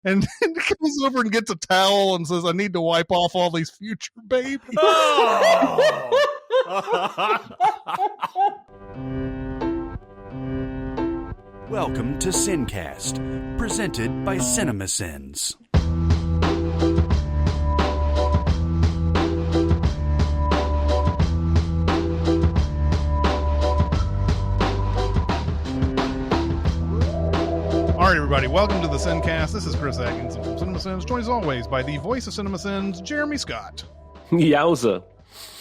and comes over and gets a towel and says, "I need to wipe off all these future babies." Oh! Welcome to SinCast, presented by Cinemasins. All right, everybody, welcome to the SinCast. This is Chris Atkinson from Cinemasins, joined as always by the voice of Cinemasins, Jeremy Scott. Yowza.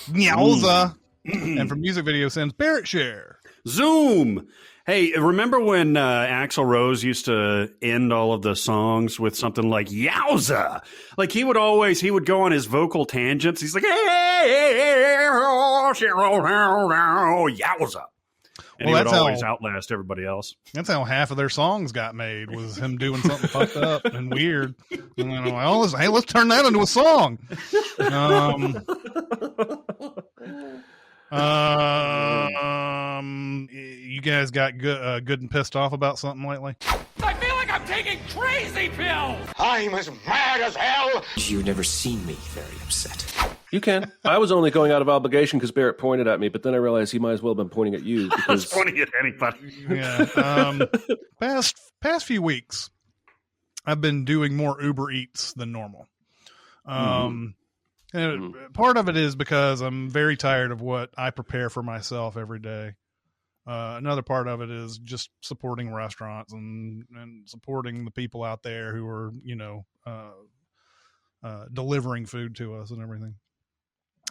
Nyowza. And from Music Video Sins, Barrett Share. Zoom. Hey, remember when Axl Rose used to end all of the songs with something like "Yowza"? Like he would go on his vocal tangents. He's like, "Yowza." And Well, he would always outlast everybody else. That's how half of their songs got made, was him doing something fucked up and weird. And then, hey, let's turn that into a song. You guys got good and pissed off about something lately? I feel like I'm taking crazy pills! I'm as mad as hell! You've never seen me very upset. You can. I was only going out of obligation because Barrett pointed at me, but then I realized he might as well have been pointing at you. Because... I was pointing at anybody. Yeah. Past few weeks, I've been doing more Uber Eats than normal. And part of it is because I'm very tired of what I prepare for myself every day. Another part of it is just supporting restaurants and supporting the people out there who are, delivering food to us and everything.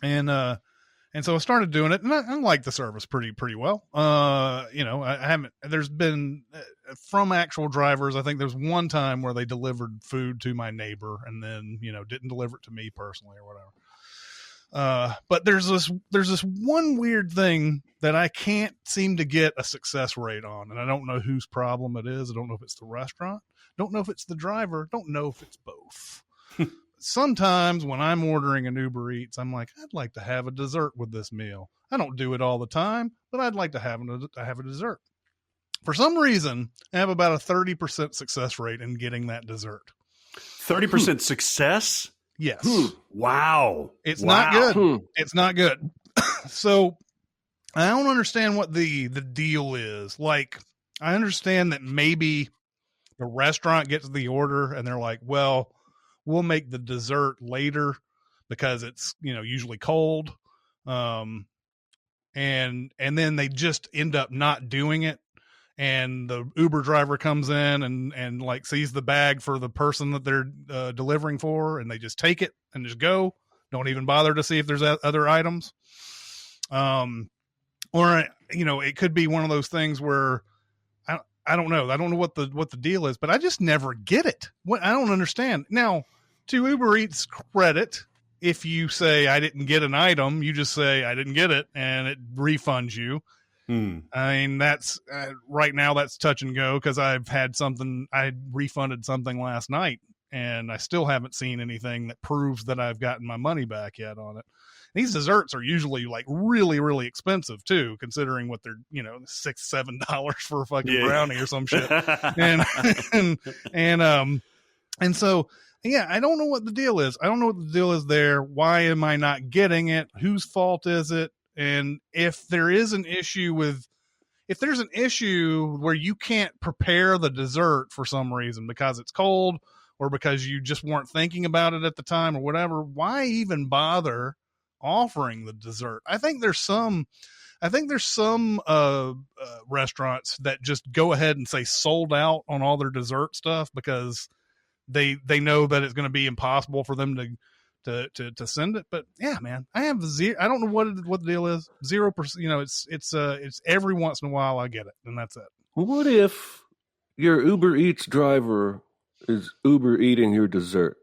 And so I started doing it, and I like the service pretty well. There's been from actual drivers, I think there's one time where they delivered food to my neighbor and then, didn't deliver it to me personally or whatever. But there's this one weird thing that I can't seem to get a success rate on. And I don't know whose problem it is. I don't know if it's the restaurant. Don't know if it's the driver. Don't know if it's both. Sometimes when I'm ordering an Uber Eats, I'm like, I'd like to have a dessert with this meal. I don't do it all the time, but I'd like to have a dessert. For some reason, I have about a 30% success rate in getting that dessert. 30% success? Yes. Wow. It's not good. It's not good. So I don't understand what the deal is. Like, I understand that maybe the restaurant gets the order and they're like, well, we'll make the dessert later because it's, usually cold. And then they just end up not doing it. And the Uber driver comes in and like sees the bag for the person that they're delivering for, and they just take it and just go. Don't even bother to see if there's other items. Or, it could be one of those things where I don't know. I don't know what the deal is, but I just never get it. I don't understand. Now, to Uber Eats credit, if you say I didn't get an item, you just say I didn't get it and it refunds you. I mean, that's right now that's touch and go because I refunded something last night and I still haven't seen anything that proves that I've gotten my money back yet on it. These desserts are usually like really, really expensive too, considering what they're, $6-7 for a fucking brownie or some shit. And so, yeah, I don't know what the deal is. I don't know what the deal is there. Why am I not getting it? Whose fault is it? And if there's an issue where you can't prepare the dessert for some reason because it's cold or because you just weren't thinking about it at the time or whatever, why even bother offering the dessert? I think there's some restaurants that just go ahead and say sold out on all their dessert stuff because they know that it's going to be impossible for them to send it. But yeah, man, I have zero. I don't know what the deal is. 0%. It's every once in a while I get it, and that's it. What if your Uber Eats driver is Uber eating your dessert?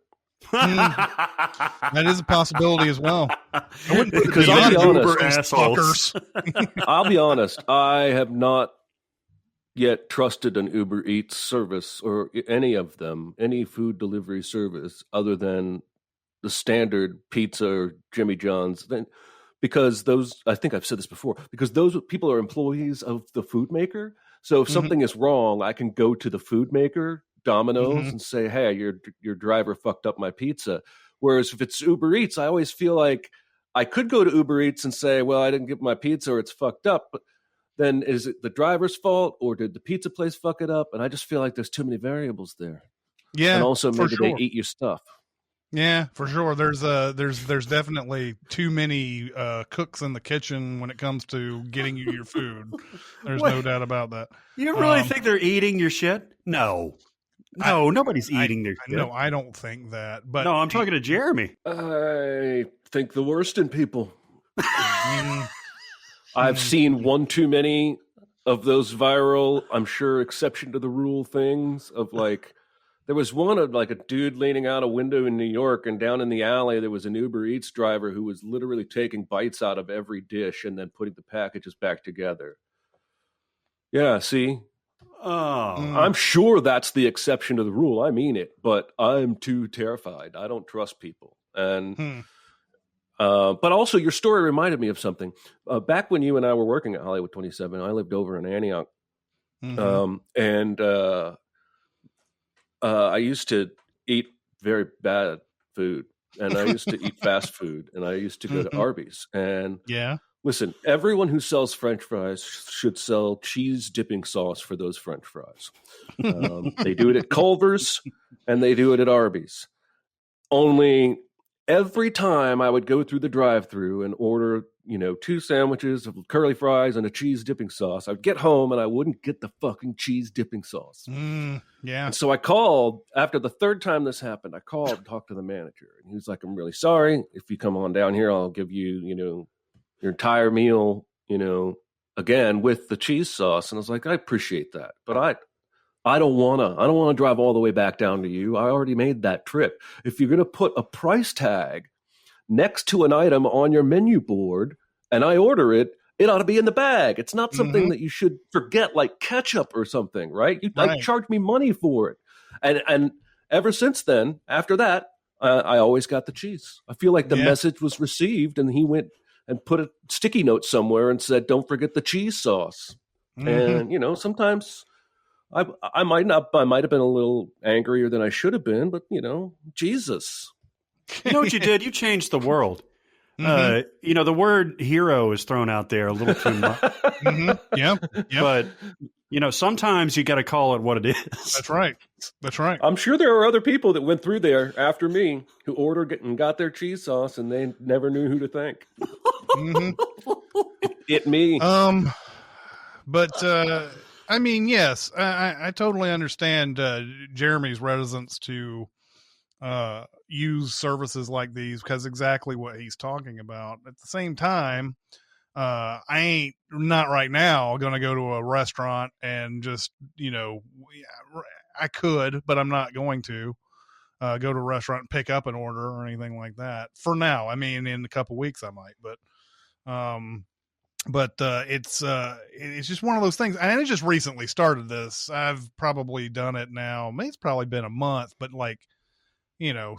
That is a possibility as well. I wouldn't put because it I'll be Uber honest. I'll be honest. I have not yet trusted an Uber Eats service or any of them, any food delivery service other than the standard pizza or Jimmy John's, then because those, I think I've said this before, because those people are employees of the food maker. So if something is wrong, I can go to the food maker Domino's and say, hey, your driver fucked up my pizza. Whereas if it's Uber Eats, I always feel like I could go to Uber Eats and say, well, I didn't get my pizza or it's fucked up. But then is it the driver's fault or did the pizza place fuck it up? And I just feel like there's too many variables there. Yeah. And also maybe sure. they eat your stuff. Yeah, for sure. There's definitely too many cooks in the kitchen when it comes to getting you your food. There's no doubt about that. You really think they're eating your shit? No, nobody's eating their shit. No, I don't think that. But no, I'm talking to Jeremy. I think the worst in people. I've seen one too many of those viral, I'm sure, exception to the rule things of like. There was one of like a dude leaning out a window in New York, and down in the alley there was an Uber Eats driver who was literally taking bites out of every dish and then putting the packages back together. Yeah, see? I'm sure that's the exception to the rule. I mean it, but I'm too terrified. I don't trust people. And but also your story reminded me of something. Back when you and I were working at Hollywood 27, I lived over in Antioch. I used to eat very bad food, and I used to eat fast food, and I used to go to Arby's. And listen, everyone who sells French fries should sell cheese dipping sauce for those French fries. They do it at Culver's, and they do it at Arby's. Only every time I would go through the drive-thru and order, 2 sandwiches of curly fries and a cheese dipping sauce, I'd get home and I wouldn't get the fucking cheese dipping sauce. And so I called after the third time this happened. I called and talked to the manager, and he was like, "I'm really sorry. If you come on down here, I'll give you, your entire meal, again with the cheese sauce." And I was like, "I appreciate that, but I don't want to drive all the way back down to you. I already made that trip. If you're going to put a price tag next to an item on your menu board and I order it, it ought to be in the bag. It's not something that you should forget, like ketchup or something, right? You charge me money for it." And ever since then, after that, I always got the cheese. I feel like the message was received, and he went and put a sticky note somewhere and said, "Don't forget the cheese sauce." And, sometimes I might have been a little angrier than I should have been, but, Jesus. You know what you did? You changed the world. The word hero is thrown out there a little too much. Yeah. But, sometimes you got to call it what it is. That's right. I'm sure there are other people that went through there after me who ordered and got their cheese sauce, and they never knew who to thank. It me. But I mean, yes, I totally understand Jeremy's reticence to use services like these, because exactly what he's talking about. At the same time, I ain't not right now going to go to a restaurant and just, I could, but I'm not going to go to a restaurant and pick up an order or anything like that for now. I mean, in a couple weeks I might, but it's just one of those things. And I just recently started this. I've probably done it now. It's probably been a month, but like,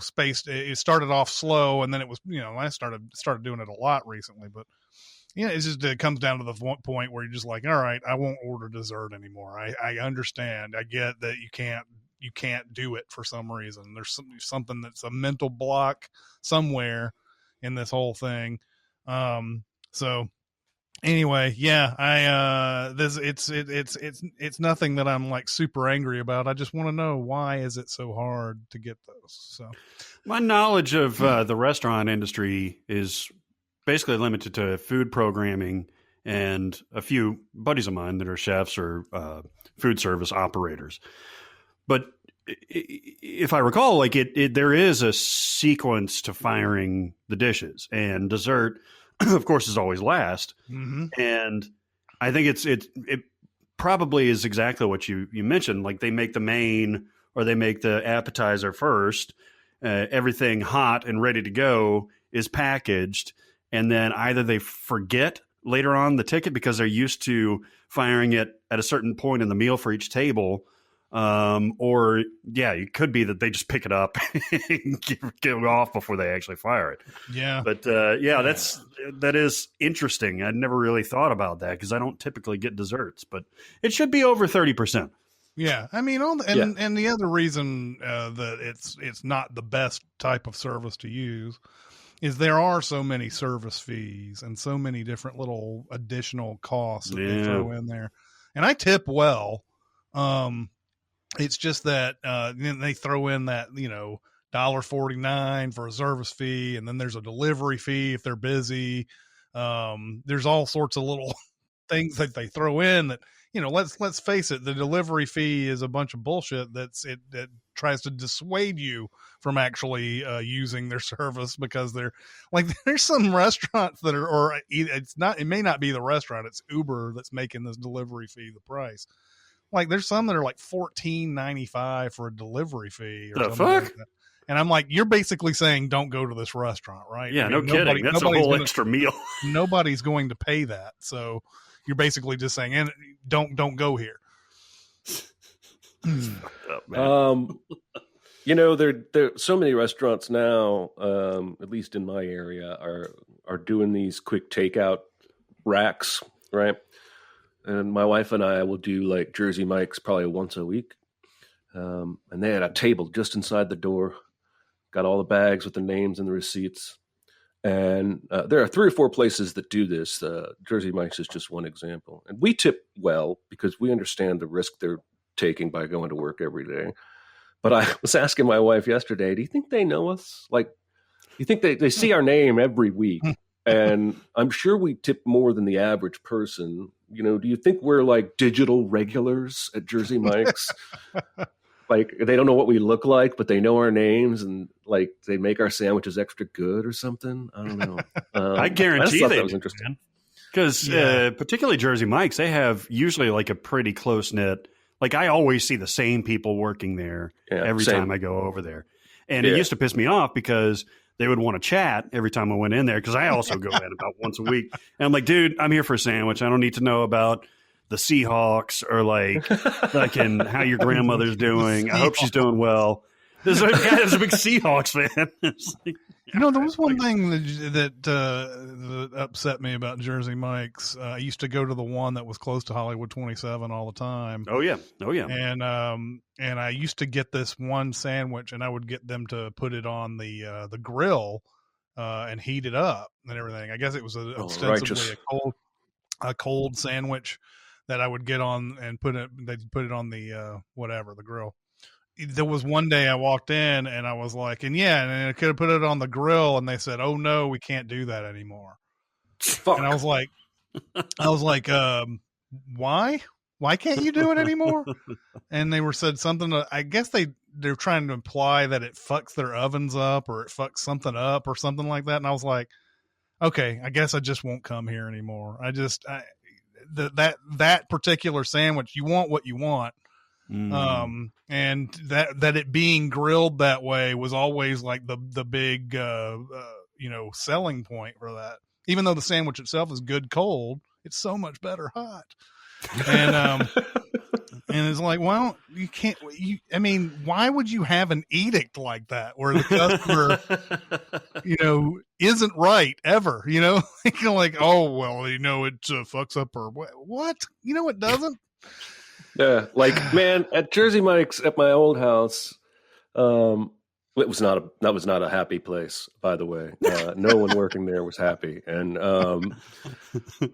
spaced. It started off slow, and then it was, I started doing it a lot recently. But it comes down to the point where you're just like, all right, I won't order dessert anymore. I understand. I get that you can't do it for some reason. There's something that's a mental block somewhere in this whole thing. So anyway, yeah, it's nothing that I'm like super angry about. I just want to know, why is it so hard to get those? So my knowledge of the restaurant industry is basically limited to food programming and a few buddies of mine that are chefs or food service operators. But if I recall, like there is a sequence to firing the dishes, and dessert, of course, is always last. And I think it probably is exactly what you mentioned. Like, they make the main or they make the appetizer first. Everything hot and ready to go is packaged. And then either they forget later on the ticket because they're used to firing it at a certain point in the meal for each table. Or it could be that they just pick it up and get it off before they actually fire it. Yeah. But that is interesting. I'd never really thought about that because I don't typically get desserts, but it should be over 30%. Yeah, I mean, and the other reason that it's not the best type of service to use is there are so many service fees and so many different little additional costs that they throw in there. And I tip well. It's just that then they throw in that, $1.49 for a service fee, and then there's a delivery fee if they're busy. There's all sorts of little things that they throw in that, let's face it, the delivery fee is a bunch of bullshit that tries to dissuade you from actually using their service, because they're like, there's some restaurants that are, or it may not be the restaurant, it's Uber that's making this delivery fee the price. Like there's some that are like $14.95 for a delivery fee or something like that. And I'm like, you're basically saying don't go to this restaurant, right? Yeah, no kidding. That's a whole extra meal. Nobody's going to pay that. So you're basically just saying, and don't go here. There so many restaurants now, at least in my area, are doing these quick takeout racks, right? And my wife and I will do like Jersey Mike's probably once a week. And they had a table just inside the door, got all the bags with the names and the receipts. And there are 3 or 4 places that do this. Jersey Mike's is just one example. And we tip well because we understand the risk they're taking by going to work every day. But I was asking my wife yesterday, do you think they know us? Like, you think they see our name every week? And I'm sure we tip more than the average person. Do you think we're like digital regulars at Jersey Mike's? Like, they don't know what we look like, but they know our names, and like they make our sandwiches extra good or something. I don't know. I guarantee that they was interesting. Because particularly Jersey Mike's, they have usually like a pretty close knit. Like I always see the same people working there every time I go over there, and it used to piss me off because they would want to chat every time I went in there, because I also go in about once a week. And I'm like, dude, I'm here for a sandwich. I don't need to know about the Seahawks or like how your grandmother's doing. I hope she's doing well. There's a big Seahawks fan. There was one thing that upset me about Jersey Mike's. I used to go to the one that was close to Hollywood 27 all the time. Oh yeah. And I used to get this one sandwich, and I would get them to put it on the grill and heat it up and everything. I guess it was ostensibly a cold sandwich that I would get on and they'd put it on the the grill. There was one day I walked in and I was like, and I could have put it on the grill, and they said, "Oh no, we can't do that anymore." Fuck. And I was like, why can't you do it anymore? And they said something. I guess they're trying to imply that it fucks their ovens up, or it fucks something up, or something like that. And I was like, okay, I guess I just won't come here anymore. That particular sandwich, you want what you want. And that it being grilled that way was always like the big, selling point for that. Even though the sandwich itself is good cold, it's so much better hot. And, and it's like, well, you can't, why would you have an edict like that where the customer, isn't right ever, like, oh, well, it fucks up or what? It doesn't. Yeah, like, man, at Jersey Mike's at my old house, that was not a happy place, by the way. No one working there was happy, and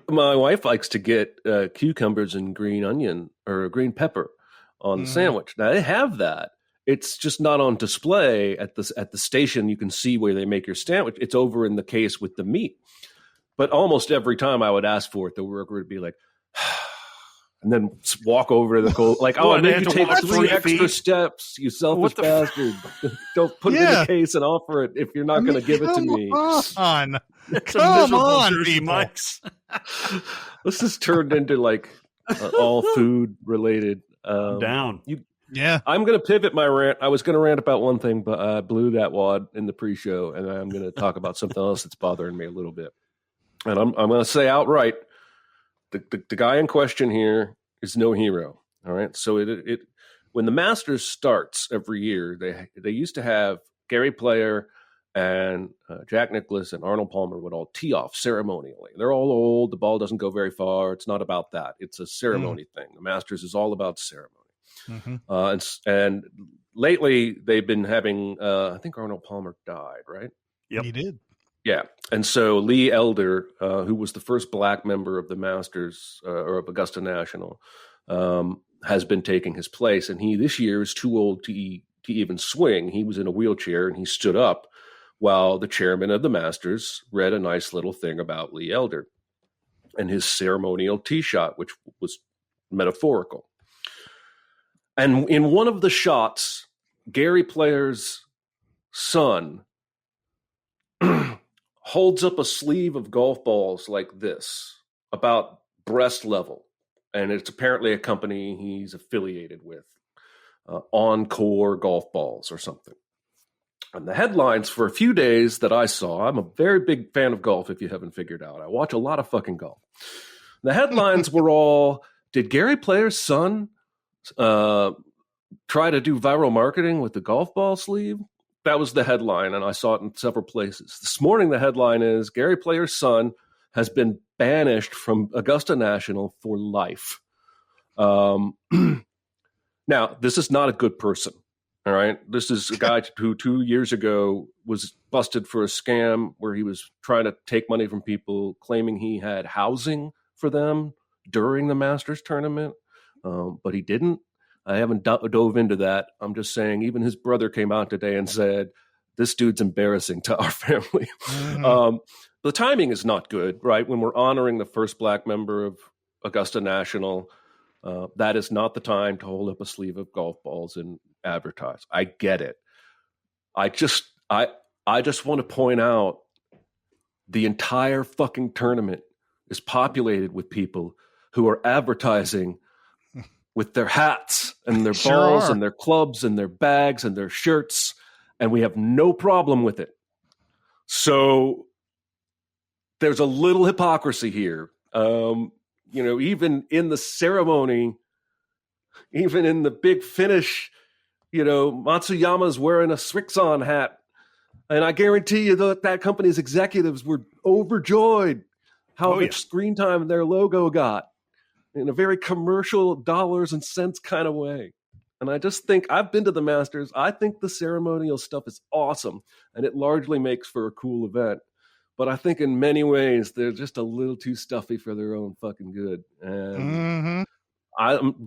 my wife likes to get cucumbers and green onion or green pepper on the sandwich. Now they have that. It's just not on display at the station. You can see where they make your sandwich. It's over in the case with the meat. But almost every time I would ask for it, the worker would be like, and then walk over to the cold, like, oh, I made you take 3 extra steps, you selfish bastard. Don't put it in the case and offer it if you're not going to give it to me. Come on, people. This has turned into like all food related. Down. I'm going to pivot my rant. I was going to rant about one thing, but I blew that wad in the pre-show, and I'm going to talk about something else that's bothering me a little bit. And I'm going to say outright, the guy in question here is no hero. All right. So it when the Masters starts every year, they used to have Gary Player and Jack Nicklaus and Arnold Palmer would all tee off ceremonially. They're all old. The ball doesn't go very far. It's not about that. It's a ceremony thing. The Masters is all about ceremony. And lately they've been having, I think Arnold Palmer died, right? Yep. He did. Yeah. And so Lee Elder, who was the first black member of the Masters or of Augusta National, has been taking his place. And he this year is too old to even swing. He was in a wheelchair and he stood up while the chairman of the Masters read a nice little thing about Lee Elder and his ceremonial tee shot, which was metaphorical. And in one of the shots, Gary Player's son holds up a sleeve of golf balls like this, about breast level. And it's apparently a company he's affiliated with, Encore Golf Balls or something. And the headlines for a few days that I saw, I'm a very big fan of golf, if you haven't figured out. I watch a lot of fucking golf. The headlines were all, did Gary Player's son try to do viral marketing with the golf ball sleeve? That was the headline, and I saw it in several places. This morning, the headline is, Gary Player's son has been banished from Augusta National for life. Now, this is not a good person, all right? This is a guy who 2 years ago was busted for a scam where he was trying to take money from people, claiming he had housing for them during the Masters tournament, but he didn't. I haven't dove into that. I'm just saying, even his brother came out today and said, this dude's embarrassing to our family. The timing is not good, right? When we're honoring the first black member of Augusta National, that is not the time to hold up a sleeve of golf balls and advertise. I get it. I just want to point out the entire fucking tournament is populated with people who are advertising with their hats and their balls and their clubs and their bags and their shirts, and we have no problem with it. So there's a little hypocrisy here. Even in the ceremony, even in the big finish, Matsuyama's wearing a Srixon hat. And I guarantee you that company's executives were overjoyed how much screen time their logo got, in a very commercial dollars and cents kind of way. And I just think, I've been to the Masters. I think the ceremonial stuff is awesome, and it largely makes for a cool event. But I think in many ways, they're just a little too stuffy for their own fucking good. And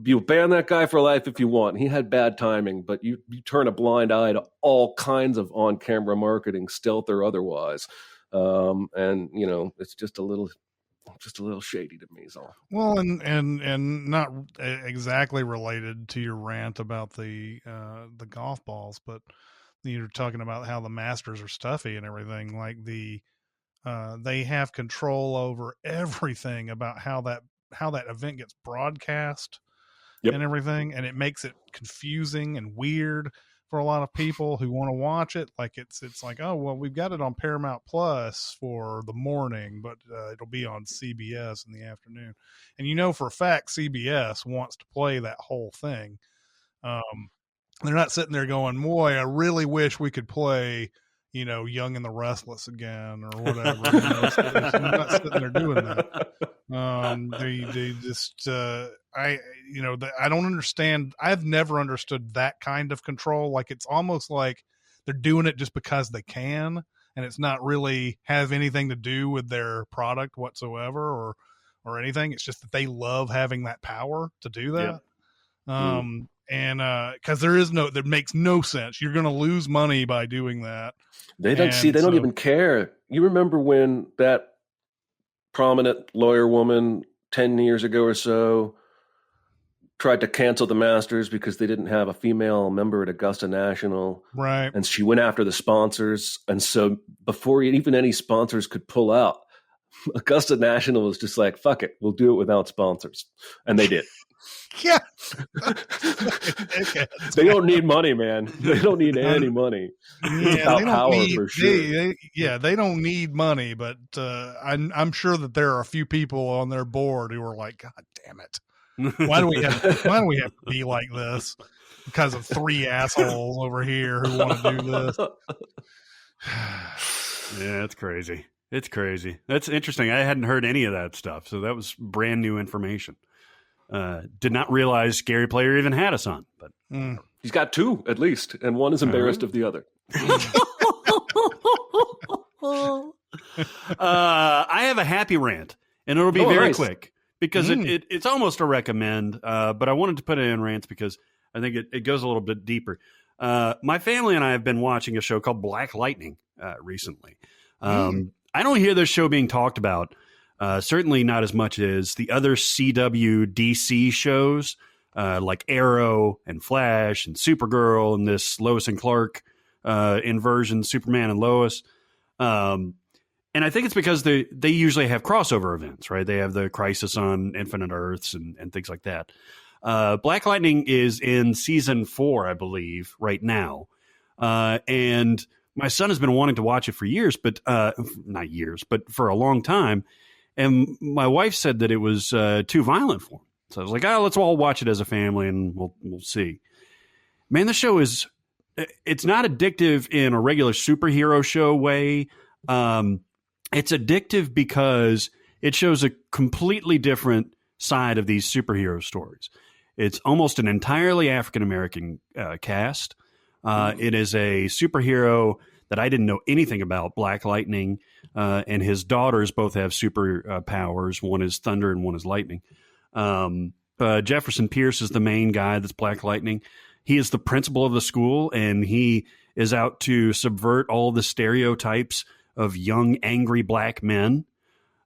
you ban that guy for life if you want. He had bad timing, but you turn a blind eye to all kinds of on-camera marketing, stealth or otherwise. It's just a little shady to me. So. Well, and not exactly related to your rant about the golf balls, but you're talking about how the Masters are stuffy and everything. Like they have control over everything about how that event gets broadcast and everything, and it makes it confusing and weird for a lot of people who want to watch it. Like it's like, oh, well, we've got it on Paramount Plus for the morning, but it'll be on CBS in the afternoon. And for a fact, CBS wants to play that whole thing. They're not sitting there going, boy, I really wish we could play, Young and the Restless again or whatever. They're not sitting there doing that. They just, I don't understand. I've never understood that kind of control. Like, it's almost like they're doing it just because they can, and it's not really have anything to do with their product whatsoever or anything. It's just that they love having that power to do that. Yeah. And because that makes no sense. You're going to lose money by doing that. They don't even care. You remember when that prominent lawyer woman 10 years ago or so tried to cancel the Masters because they didn't have a female member at Augusta National. Right. And she went after the sponsors. And so before even any sponsors could pull out, Augusta National was just like, fuck it, we'll do it without sponsors. And they did. Yeah. They don't need money, man. They don't need any money. Yeah, they don't need money, but I'm sure that there are a few people on their board who are like, God damn it. Why do we have to be like this? Because of three assholes over here who want to do this. Yeah, it's crazy. It's crazy. That's interesting. I hadn't heard any of that stuff, so that was brand new information. Did not realize Gary Player even had a son, but he's got two at least, and one is embarrassed of the other. I have a happy rant, and it'll be very quick because it's almost a recommend, but I wanted to put it in rants because I think it goes a little bit deeper. My family and I have been watching a show called Black Lightning recently. I don't hear this show being talked about, certainly not as much as the other CW DC shows like Arrow and Flash and Supergirl and this Lois and Clark inversion, Superman and Lois. And I think it's because they usually have crossover events, right? They have the Crisis on Infinite Earths and things like that. Black Lightning is in season 4, I believe, right now. And my son has been wanting to watch it for years, but not years, but for a long time. And my wife said that it was too violent for him. So I was like, let's all watch it as a family and we'll see. Man, the show it's not addictive in a regular superhero show way. It's addictive because it shows a completely different side of these superhero stories. It's almost an entirely African-American cast. It is a superhero that I didn't know anything about, Black Lightning, and his daughters both have super powers. One is thunder and one is lightning. Jefferson Pierce is the main guy that's Black Lightning. He is the principal of the school, and he is out to subvert all the stereotypes of young, angry black men.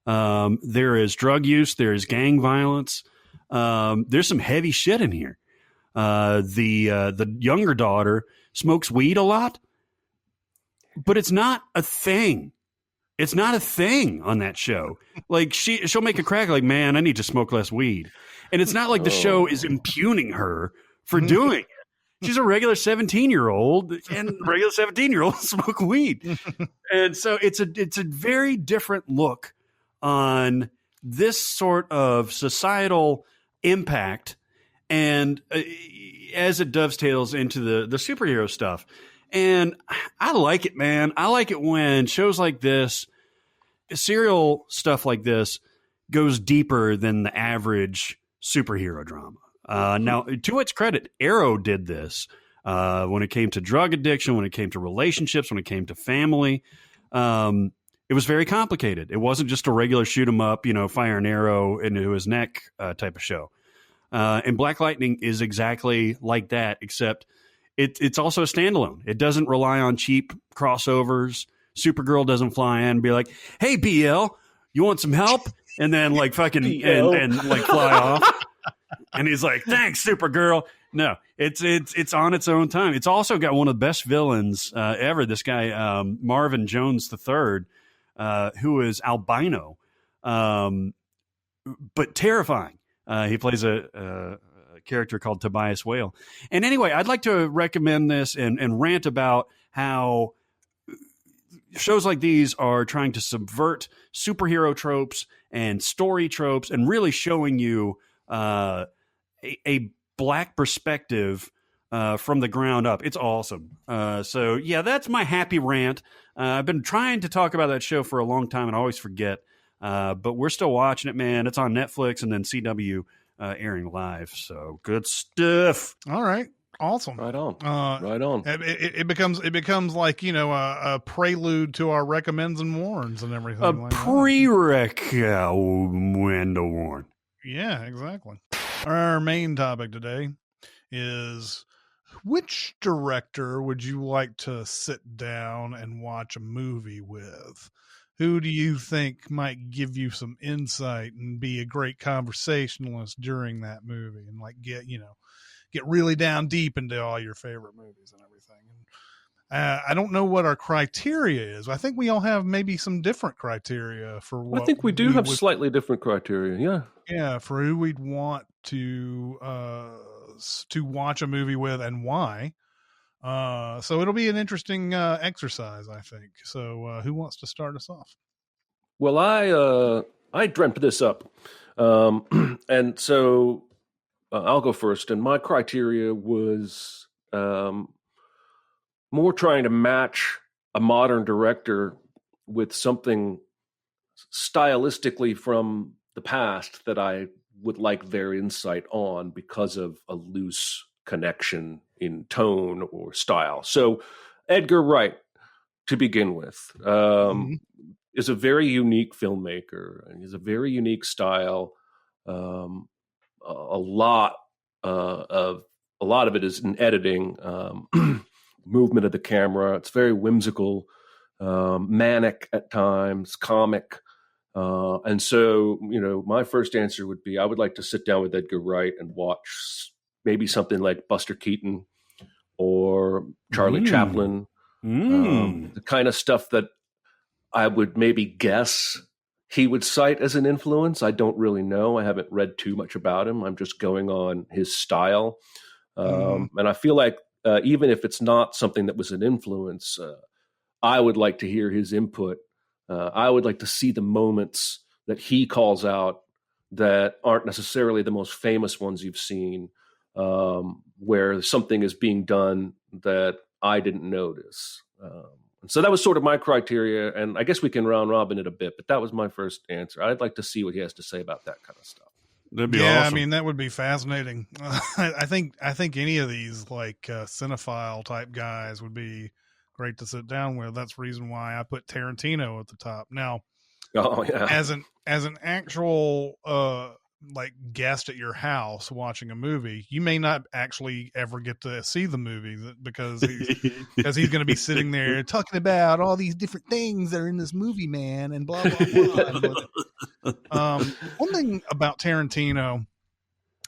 There is drug use. There is gang violence. There's some heavy shit in here. The younger daughter smokes weed a lot, but it's not a thing. It's not a thing on that show. Like she'll make a crack like, man, I need to smoke less weed. And it's not like the show is impugning her for doing it. She's a regular 17-year-old, and regular 17-year-olds smoke weed. And so it's a very different look on this sort of societal impact, and as it dovetails into the superhero stuff. And I like it, man. I like it when shows like this, serial stuff like this, goes deeper than the average superhero drama. Now, to its credit, Arrow did this when it came to drug addiction, when it came to relationships, when it came to family. It was very complicated. It wasn't just a regular shoot 'em up, fire an arrow into his neck type of show. And Black Lightning is exactly like that, except it's also a standalone. It doesn't rely on cheap crossovers. Supergirl doesn't fly in and be like, "Hey, BL, you want some help?" And then fucking and fly off. And he's like, "Thanks, Supergirl." No, it's on its own time. It's also got one of the best villains ever. This guy, Marvin Jones III, who is albino, but terrifying. He plays a character called Tobias Whale. And anyway, I'd like to recommend this and rant about how shows like these are trying to subvert superhero tropes and story tropes and really showing you a black perspective from the ground up. It's awesome. So yeah, that's my happy rant. I've been trying to talk about that show for a long time and I always forget. But we're still watching it, man. It's on Netflix and then CW airing live. So good stuff. All right. Awesome. Right on. Right on. It becomes like, a prelude to our recommends and warns and everything. A prerequisite to warn. Yeah, exactly. Our main topic today is, which director would you like to sit down and watch a movie with? Who do you think might give you some insight and be a great conversationalist during that movie and get really down deep into all your favorite movies and everything? I don't know what our criteria is. I think we all have maybe some different criteria for what. I think we do have slightly different criteria. Yeah. Yeah. For who we'd want to watch a movie with and why. So it'll be an interesting exercise, I think. So who wants to start us off? Well, I dreamt this up. And so I'll go first. And my criteria was more trying to match a modern director with something stylistically from the past that I would like their insight on because of a loose connection in tone or style. So Edgar Wright, to begin with, is a very unique filmmaker, and he's a very unique style. A lot of it is in editing, movement of the camera. It's very whimsical, manic at times, comic. And so, my first answer would be I would like to sit down with Edgar Wright and watch maybe something like Buster Keaton or Charlie Chaplin, the kind of stuff that I would maybe guess he would cite as an influence. I don't really know. I haven't read too much about him. I'm just going on his style. And I feel like even if it's not something that was an influence, I would like to hear his input. I would like to see the moments that he calls out that aren't necessarily the most famous ones you've seen, where something is being done that I didn't notice. And so that was sort of my criteria, and I guess we can round robin it a bit, but that was my first answer. I'd like to see what he has to say about that kind of stuff. That'd be awesome. I mean, that would be fascinating. I think any of these like cinephile type guys would be great to sit down with. That's the reason why I put Tarantino at the top. Now, as an actual like guest at your house watching a movie, you may not actually ever get to see the movie because he's going to be sitting there talking about all these different things that are in this movie, man, and blah blah blah. One thing about Tarantino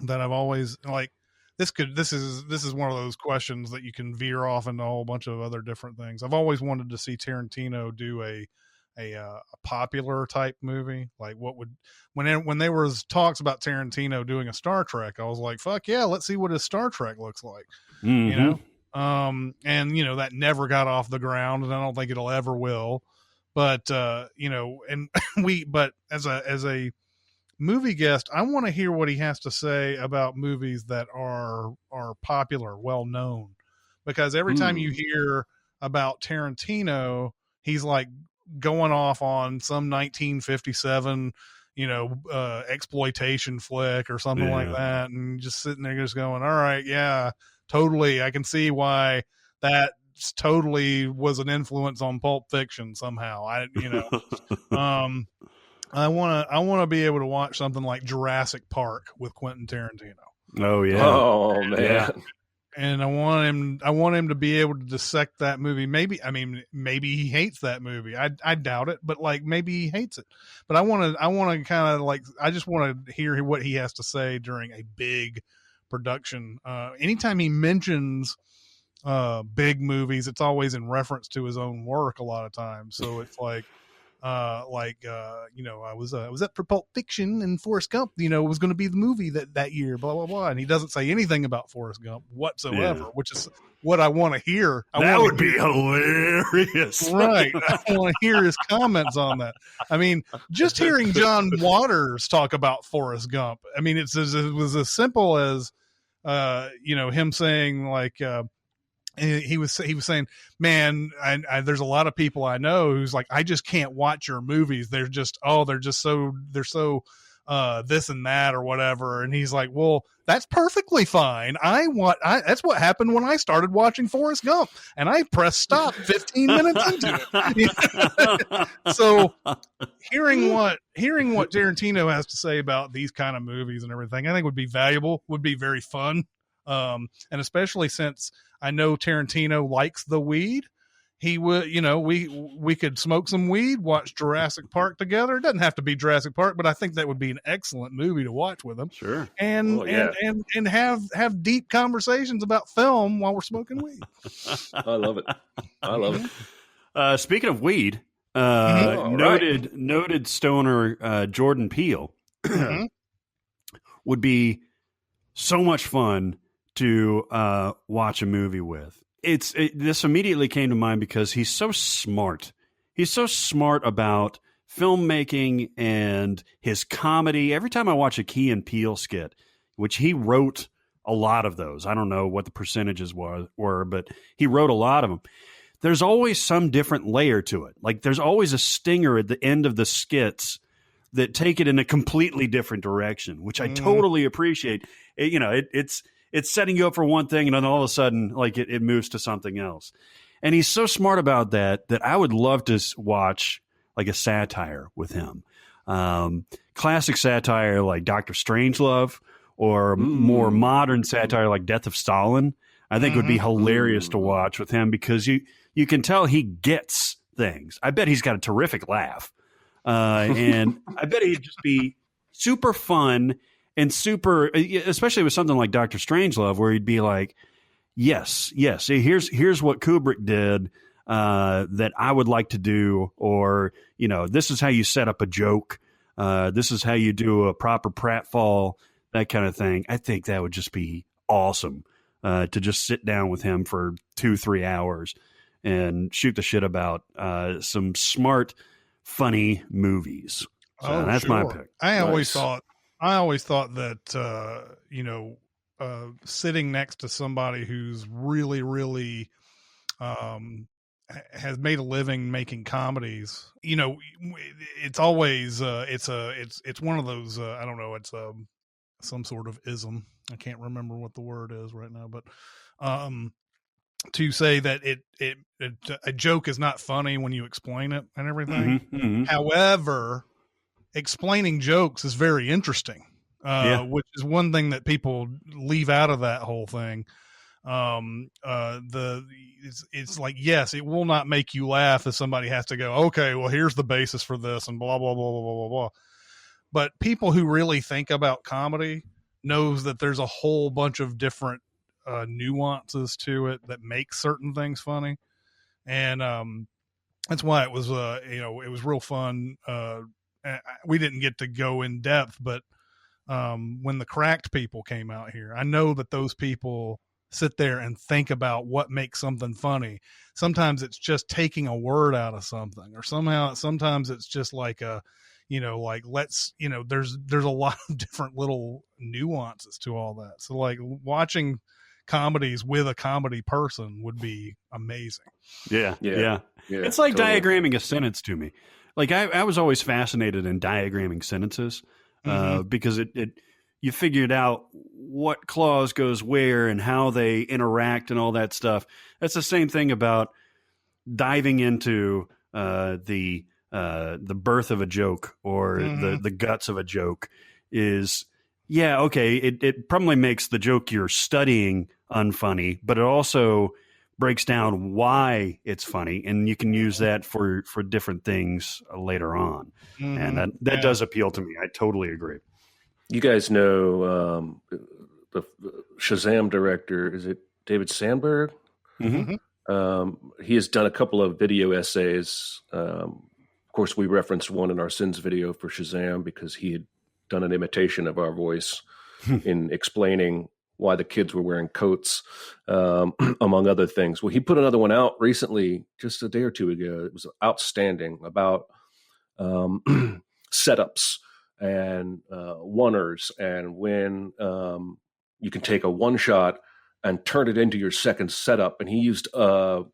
that I've always like, this is one of those questions that you can veer off into a whole bunch of other different things. I've always wanted to see Tarantino do a popular type movie. Like when there was talks about Tarantino doing a Star Trek, I was like, fuck yeah, let's see what his Star Trek looks like. And that never got off the ground, and I don't think it'll ever will. But but as a movie guest, I want to hear what he has to say about movies that are popular, well known, because every time you hear about Tarantino, he's like going off on some 1957 exploitation flick or something like that, and just sitting there just going, all right, yeah, totally, I can see why that totally was an influence on Pulp Fiction somehow. I want to be able to watch something like Jurassic Park with Quentin Tarantino. Oh yeah. Oh man. Yeah. And I want him to be able to dissect that movie. Maybe he hates that movie. I doubt it, but like maybe he hates it. But I want to kind of like, I just want to hear what he has to say during a big production. Anytime he mentions big movies, it's always in reference to his own work a lot of times. So it's like, I was up for Pulp Fiction, and Forrest Gump, was going to be the movie that year, blah, blah, blah. And he doesn't say anything about Forrest Gump whatsoever, which is what I want to hear. That would be hilarious. Right. I want to hear his comments on that. I mean, just hearing John Waters talk about Forrest Gump. I mean, it was as simple as, him saying like, he was saying, man, there's a lot of people I know who's like, I just can't watch your movies. They're so this and that or whatever. And he's like, well, that's perfectly fine. That's what happened when I started watching Forrest Gump, and I pressed stop 15 minutes into it. So hearing what Tarantino has to say about these kind of movies and everything, I think would be valuable, would be very fun. And especially since I know Tarantino likes the weed, he would, we could smoke some weed, watch Jurassic Park together. It doesn't have to be Jurassic Park, but I think that would be an excellent movie to watch with him. Sure. And have deep conversations about film while we're smoking weed. I love it. Speaking of weed, noted stoner Jordan Peele would be so much fun to watch a movie with. This immediately came to mind because he's so smart. He's so smart about filmmaking and his comedy. Every time I watch a Key and Peele skit, which he wrote a lot of those, I don't know what the percentages were, but he wrote a lot of them. There's always some different layer to it. Like there's always a stinger at the end of the skits that take it in a completely different direction, which I totally appreciate. It's setting you up for one thing, and then all of a sudden, like it moves to something else. And he's so smart about that I would love to watch like a satire with him. Classic satire like Dr. Strangelove, or more modern satire like Death of Stalin. I think would be hilarious to watch with him, because you can tell he gets things. I bet he's got a terrific laugh. And I bet he'd just be super fun and super, especially with something like Dr. Strangelove, where he'd be like, yes, here's what Kubrick did that I would like to do, or, this is how you set up a joke. This is how you do a proper pratfall, that kind of thing. I think that would just be awesome to just sit down with him for 2-3 hours and shoot the shit about some smart, funny movies. So that's my pick. I always thought that sitting next to somebody who's really, really has made a living making comedies, it's always it's one of those I don't know, it's some sort of ism. I can't remember what the word is right now, but to say that a joke is not funny when you explain it and everything. However, explaining jokes is very interesting, which is one thing that people leave out of that whole thing. It's like, yes, it will not make you laugh if somebody has to go, okay, well, here's the basis for this and blah, blah, blah, blah, blah, blah, blah. But people who really think about comedy knows that there's a whole bunch of different nuances to it that make certain things funny. And that's why it was, it was real fun. We didn't get to go in depth, but when the Cracked people came out here, I know that those people sit there and think about what makes something funny. Sometimes it's just taking a word out of something, or sometimes it's just like there's a lot of different little nuances to all that. So like watching comedies with a comedy person would be amazing. Yeah. It's like totally diagramming a sentence to me. Like I was always fascinated in diagramming sentences because you figured out what clause goes where and how they interact and all that stuff. That's the same thing about diving into the birth of a joke, or the guts of a joke. Is it probably makes the joke you're studying unfunny, but it also breaks down why it's funny, and you can use that for different things later on. And that does appeal to me. I totally agree. You guys know the Shazam director, is it David Sandberg? He has done a couple of video essays. Of course, we referenced one in our Sins video for Shazam because he had done an imitation of our voice in explaining why the kids were wearing coats, among other things. Well, he put another one out recently, just a day or two ago. It was outstanding, about setups and oneers, and when you can take a one shot and turn it into your second setup. And he used What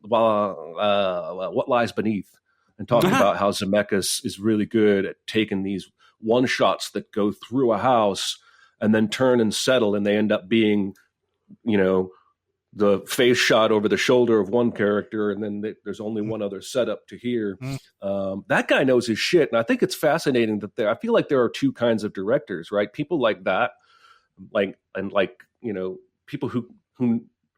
Lies Beneath, and talking about how Zemeckis is really good at taking these one shots that go through a house and then turn and settle, and they end up being, the face shot over the shoulder of one character, and then there's only one other setup to here. That guy knows his shit, and I think it's fascinating that I feel like there are two kinds of directors, right? People like that, people who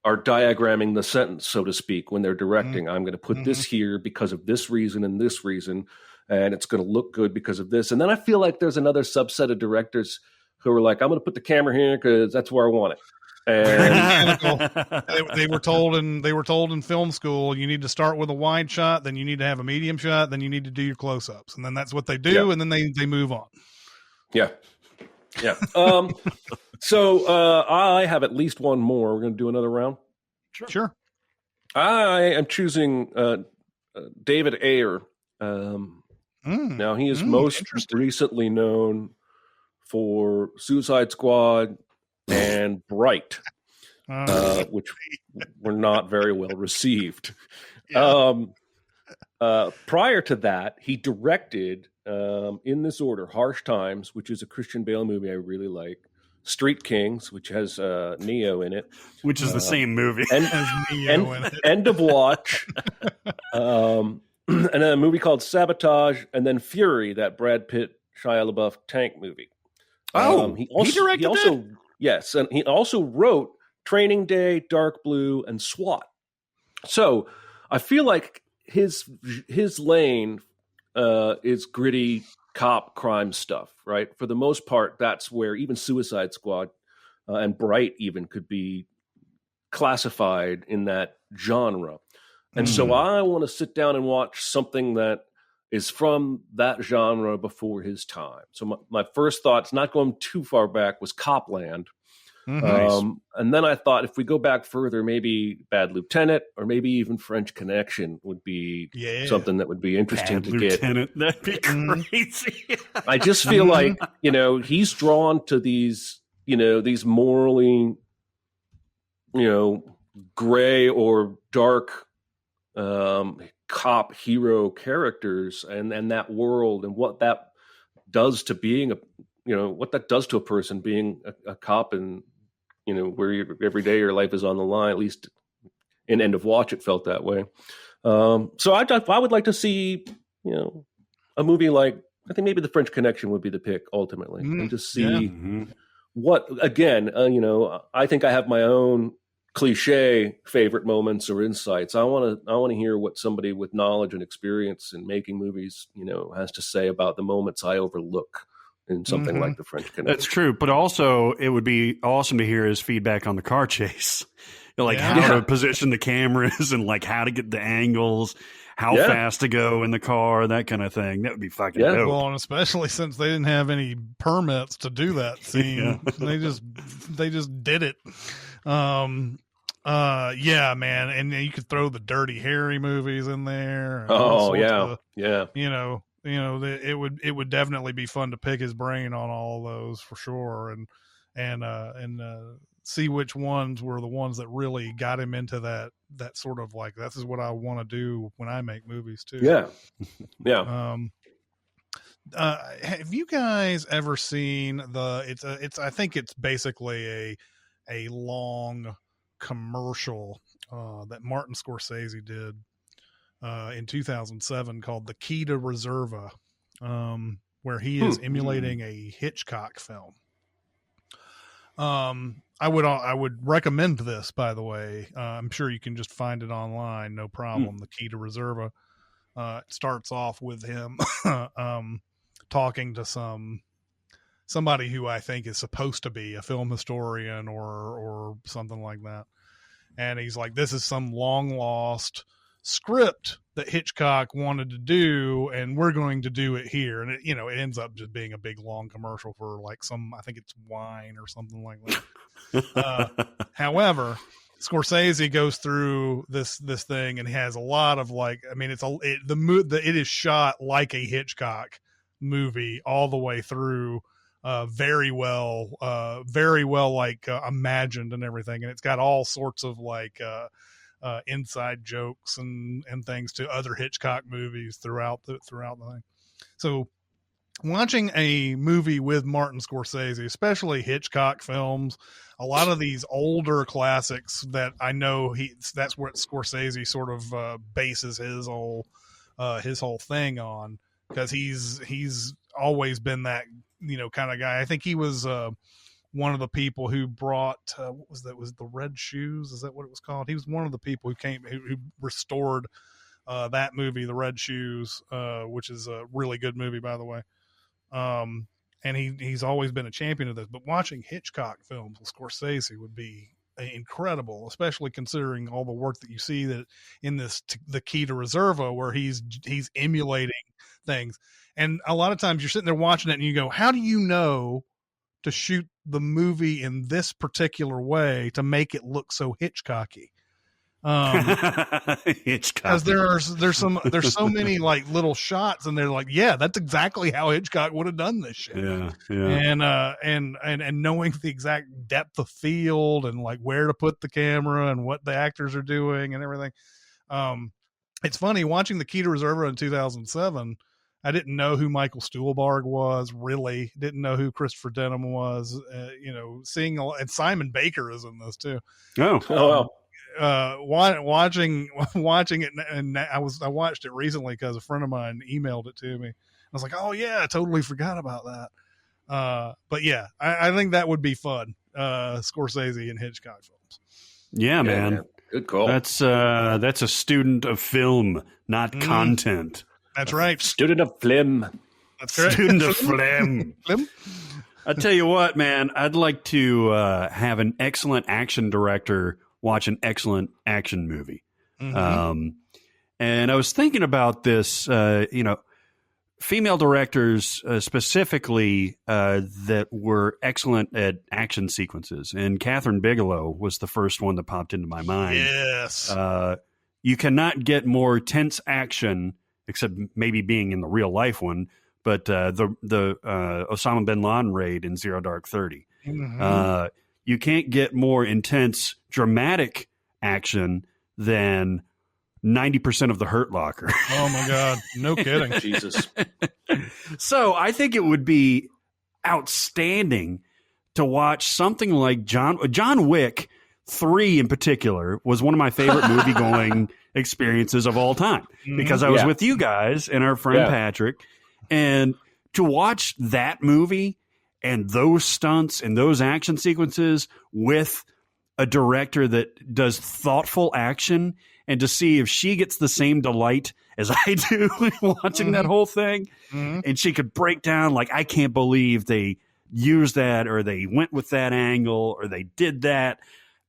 are diagramming the sentence, so to speak, when they're directing. I'm going to put this here because of this reason and this reason, and it's going to look good because of this. And then I feel like there's another subset of directors who are like, I'm going to put the camera here because that's where I want it. And they were told in film school, you need to start with a wide shot, then you need to have a medium shot, then you need to do your close-ups, and then that's what they do, and then they move on. Yeah. So I have at least one more. We're going to do another round. Sure. I am choosing David Ayer. Now, he is most recently known for Suicide Squad and Bright, which were not very well received. Prior to that, he directed in this order: Harsh Times, which is a Christian Bale movie I really like; Street Kings, which has Neo in it, which is the same movie. End of Watch, and then a movie called Sabotage, and then Fury, that Brad Pitt, Shia LaBeouf tank movie. He directed that? Yes, and he also wrote Training Day, Dark Blue, and SWAT. So I feel like his lane is gritty cop crime stuff, right? For the most part, that's where even Suicide Squad and Bright even could be classified in that genre. And so I want to sit down and watch something that is from that genre before his time. So my first thoughts, not going too far back, was Copland. And then I thought if we go back further, maybe Bad Lieutenant or maybe even French Connection would be something that would be interesting to Lieutenant, get. That'd be crazy. I just feel like, he's drawn to these, these morally, gray or dark cop hero characters and that world and what that does to being what that does to a person being a cop and where every day your life is on the line. At least in End of Watch it felt that way. So I would like to see a movie like, I think maybe The French Connection would be the pick ultimately, and just see what, again, I think I have my own cliche favorite moments or insights. I want to hear what somebody with knowledge and experience in making movies, has to say about the moments I overlook in something like The French Connection. That's true, but also it would be awesome to hear his feedback on the car chase, how to position the cameras and how to get the angles, how fast to go in the car, that kind of thing. That would be fucking dope. Well, and especially since they didn't have any permits to do that scene, they just did it. Yeah, man, and you could throw the Dirty Harry movies in there. It would definitely be fun to pick his brain on all of those for sure, and see which ones were the ones that really got him into that sort of this is what I want to do when I make movies too. Yeah. Have you guys ever seen I think it's basically a long commercial that Martin Scorsese did in 2007 called The Key to Reserva, where he is emulating a Hitchcock film. I would recommend this, by the way. I'm sure you can just find it online, no problem. The Key to Reserva. It starts off with him talking to somebody who I think is supposed to be a film historian or something like that. And he's like, this is some long lost script that Hitchcock wanted to do, and we're going to do it here. And it ends up just being a big long commercial for I think it's wine or something like that. However, Scorsese goes through this thing and he has a lot of it is shot like a Hitchcock movie all the way through, very well imagined and everything, and it's got all sorts of inside jokes and things to other Hitchcock movies throughout the thing. So watching a movie with Martin Scorsese, especially Hitchcock films, a lot of these older classics that I know that's what Scorsese sort of bases his whole thing on, because he's always been that kind of guy. I think he was one of the people who brought what was that? Was it The Red Shoes? Is that what it was called? He was one of the people who restored that movie, The Red Shoes, which is a really good movie, by the way. And he's always been a champion of this. But watching Hitchcock films with Scorsese would be incredible, especially considering all the work that you see that in this The Key to Reserva, where he's emulating things. And a lot of times you're sitting there watching it and you go, how do you know to shoot the movie in this particular way to make it look so Hitchcocky? Because there's so many little shots and they're that's exactly how Hitchcock would have done this shit. And knowing the exact depth of field and where to put the camera and what the actors are doing and everything. It's funny watching The Key to Reserva in 2007. I didn't know who Michael Stuhlbarg was, really. Didn't know who Christopher Denham was. Seeing and Simon Baker is in this too. Oh, Watching it, and I watched it recently because a friend of mine emailed it to me. I was like, oh yeah, I totally forgot about that. But yeah, I think that would be fun. Scorsese and Hitchcock films. Yeah, man. Good call. That's a student of film, not content. That's right. Student of film. That's correct. Student of film. I tell you what, man, I'd like to have an excellent action director watch an excellent action movie. And I was thinking about this, female directors specifically that were excellent at action sequences. And Catherine Bigelow was the first one that popped into my mind. Yes. You cannot get more tense action, except maybe being in the real life one, but the Osama bin Laden raid in Zero Dark 30. You can't get more intense, dramatic action than 90% of the Hurt Locker. Oh my God. No kidding. Jesus. So I think it would be outstanding to watch something like John Wick 3 in particular was one of my favorite movie going experiences of all time because I was with you guys and our friend Patrick, and to watch that movie and those stunts and those action sequences with a director that does thoughtful action, and to see if she gets the same delight as I do watching that whole thing. And she could break down, like, I can't believe they used that, or they went with that angle, or they did that.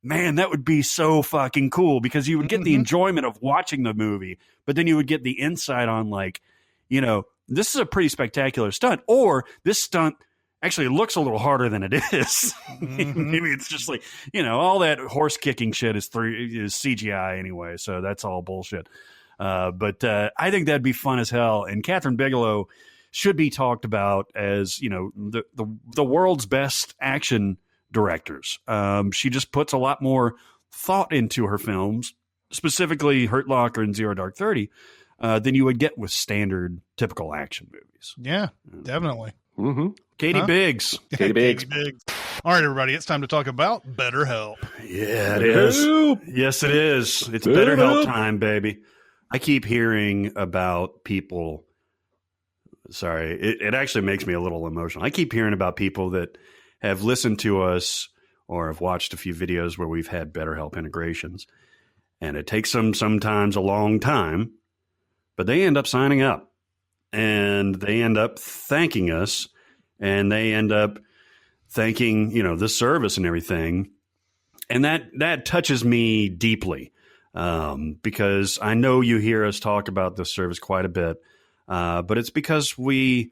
Man, that would be so fucking cool, because you would get the enjoyment of watching the movie, but then you would get the insight on, like, this is a pretty spectacular stunt, or this stunt actually looks a little harder than it is. Maybe it's just like, all that horse kicking shit is CGI anyway, so that's all bullshit. But I think that'd be fun as hell. And Catherine Bigelow should be talked about as, the world's best action directors. She just puts a lot more thought into her films, specifically Hurt Locker and Zero Dark 30, than you would get with standard typical action movies. Yeah, definitely. Katie Biggs. Katie Biggs. All right, everybody, it's time to talk about BetterHelp. Yeah, it is. Yes, it is. It's BetterHelp time, baby. I keep hearing about people. Sorry, it actually makes me a little emotional. I keep hearing about people that have listened to us or have watched a few videos where we've had BetterHelp integrations, and it takes them sometimes a long time, but they end up signing up, and they end up thanking us, and they end up thanking, the service and everything. And that touches me deeply, because I know you hear us talk about this service quite a bit, but it's because we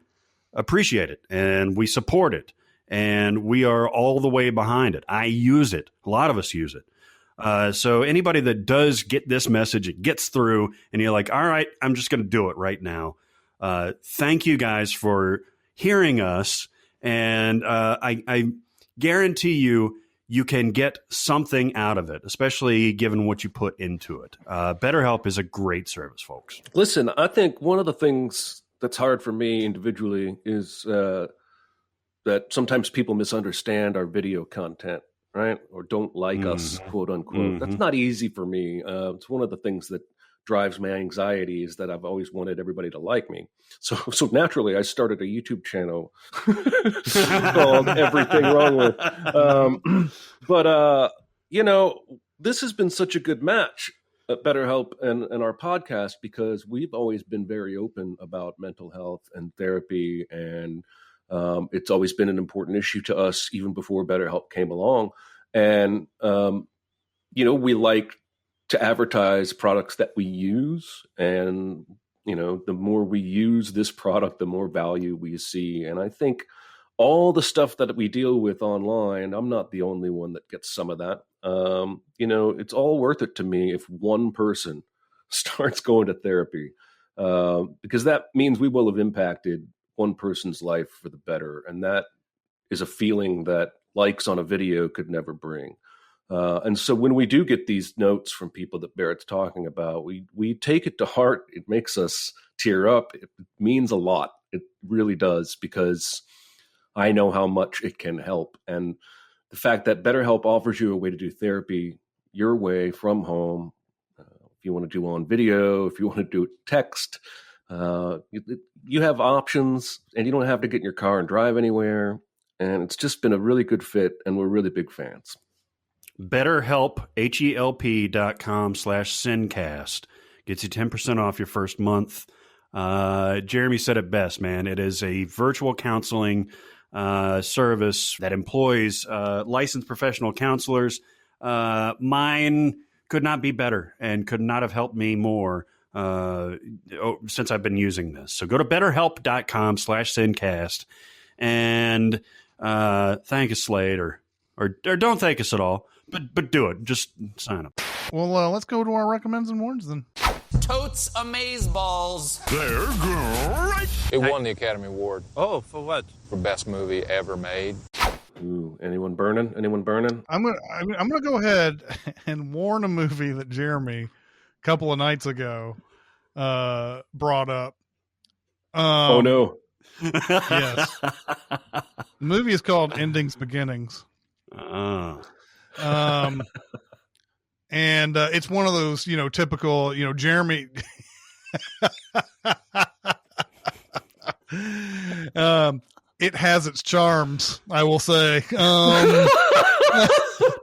appreciate it and we support it, and we are all the way behind it. I use it. A lot of us use it. So anybody that does get this message, it gets through, and you're like, all right, I'm just going to do it right now. Thank you guys for hearing us. And I guarantee you can get something out of it, especially given what you put into it. BetterHelp is a great service, folks. Listen, I think one of the things that's hard for me individually is that sometimes people misunderstand our video content, right? Or don't like us, quote unquote. That's not easy for me. It's one of the things that drives my anxiety, is that I've always wanted everybody to like me. So naturally, I started a YouTube channel called Everything Wrong With. But this has been such a good match at BetterHelp and our podcast, because we've always been very open about mental health and therapy, and it's always been an important issue to us even before BetterHelp came along. And we like to advertise products that we use, and the more we use this product, the more value we see. And I think all the stuff that we deal with online, I'm not the only one that gets some of that. It's all worth it to me if one person starts going to therapy, because that means we will have impacted one person's life for the better, and that is a feeling that likes on a video could never bring. And so when we do get these notes from people that Barrett's talking about, we take it to heart. It makes us tear up. It means a lot. It really does, because I know how much it can help. And the fact that BetterHelp offers you a way to do therapy your way from home, if you want to do on video, if you want to do text, you have options, and you don't have to get in your car and drive anywhere. And it's just been a really good fit, and we're really big fans. BetterHelp, HELP.com/SinCast gets you 10% off your first month. Jeremy said it best, man. It is a virtual counseling service that employs licensed professional counselors. Mine could not be better and could not have helped me more since I've been using this. So go to BetterHelp.com/SinCast and thank us, Slade, or don't thank us at all. But do it. Just sign up. Well, let's go to our recommends and warns then. Totes Amazeballs. They're great. It won the Academy Award. Oh, for what? For best movie ever made. Ooh, anyone burning? I'm gonna go ahead and warn a movie that Jeremy a couple of nights ago brought up. Oh no! Yes, the movie is called Endings Beginnings. And it's one of those, typical, Jeremy. It has its charms, I will say.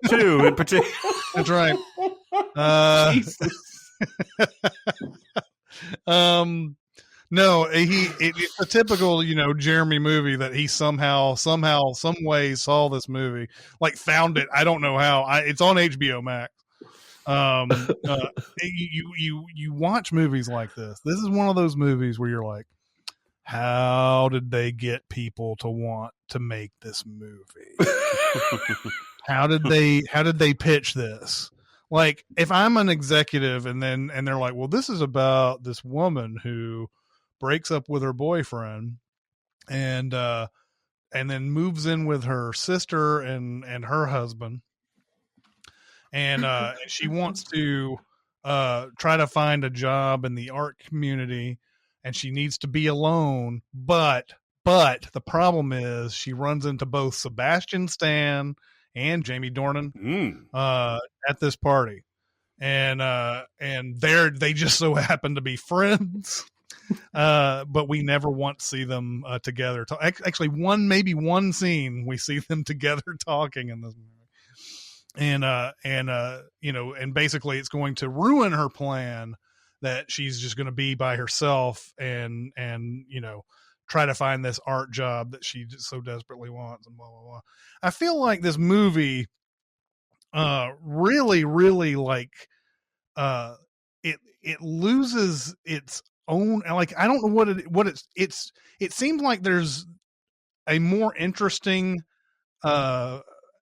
Two in particular. That's right. No, it's a typical, Jeremy movie that he somehow, some way saw this movie, like found it. I don't know how. It's on HBO Max. You watch movies like this. This is one of those movies where you're like, how did they get people to want to make this movie? How did they pitch this? Like, if I'm an executive and they're like, well, this is about this woman who breaks up with her boyfriend and then moves in with her sister and her husband. And she wants to try to find a job in the art community, and she needs to be alone. But the problem is she runs into both Sebastian Stan and Jamie Dornan at this party, and they just so happen to be friends. But we never once see them together. Actually, maybe one scene we see them together talking in this movie. And basically it's going to ruin her plan that she's just going to be by herself and try to find this art job that she just so desperately wants and blah, blah, blah. I feel like this movie, really, really it loses its own, like, I don't know it seems like there's a more interesting,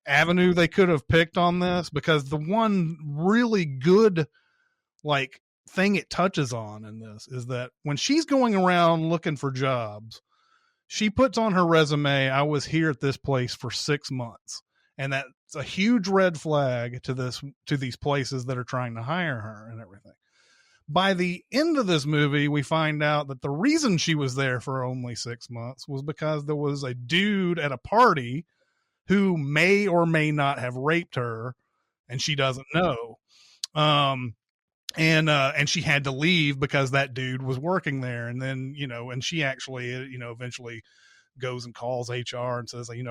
avenue they could have picked on this, because the one really good thing it touches on in this is that when she's going around looking for jobs, she puts on her resume, I was here at this place for 6 months, and that's a huge red flag to these places that are trying to hire her and everything. By the end of this movie, we find out that the reason she was there for only 6 months was because there was a dude at a party who may or may not have raped her, and she doesn't know. And she had to leave because that dude was working there. And then, and she actually, eventually goes and calls HR and says, I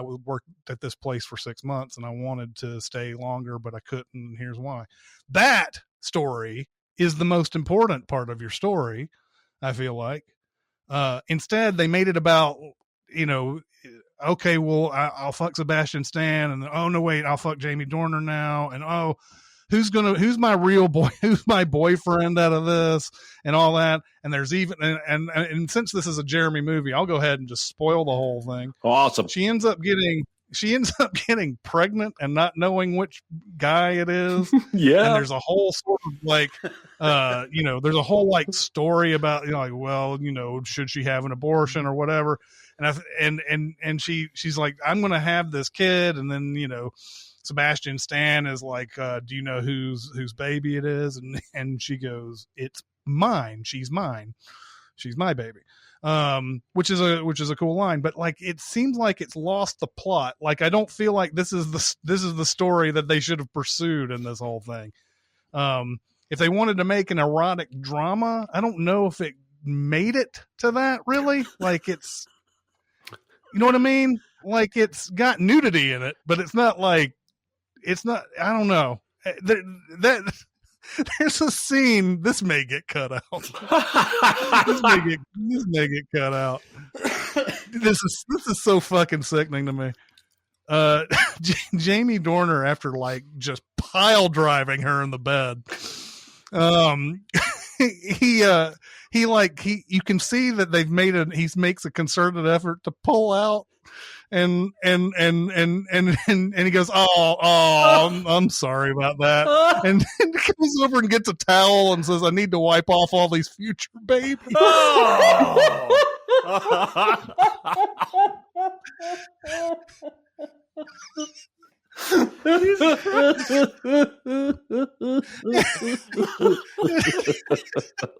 worked at this place for 6 months and I wanted to stay longer, but I couldn't. And here's why. That story is the most important part of your story, I feel like. Instead, they made it about, okay, well, I'll fuck Sebastian Stan, and oh no, wait, I'll fuck Jamie Dornan now, and oh, who's my real boy, who's my boyfriend out of this, and all that. And there's even, and since this is a Jeremy movie, I'll go ahead and just spoil the whole thing. Awesome. She ends up getting pregnant and not knowing which guy it is. Yeah. And there's a whole sort of there's a whole story about, should she have an abortion or whatever. And she's like, I'm going to have this kid. And then, Sebastian Stan is like, do you know whose baby it is? And she goes, it's mine. She's mine. She's my baby. Which is a cool line, but like, it seems like it's lost the plot. Like, I don't feel like this is the story that they should have pursued in this whole thing. If they wanted to make an erotic drama, I don't know if it made it to that really. Like, it's, you know what I mean? Like, it's got nudity in it, but it's not like, it's not, I don't know. There's a scene, this may get cut out. this may get cut out. This is so fucking sickening to me. Jamie Dorner, after like just pile driving her in the bed, you can see that he makes a concerted effort to pull out, and he goes, I'm sorry about that, and then comes over and gets a towel and says, I need to wipe off all these future babies.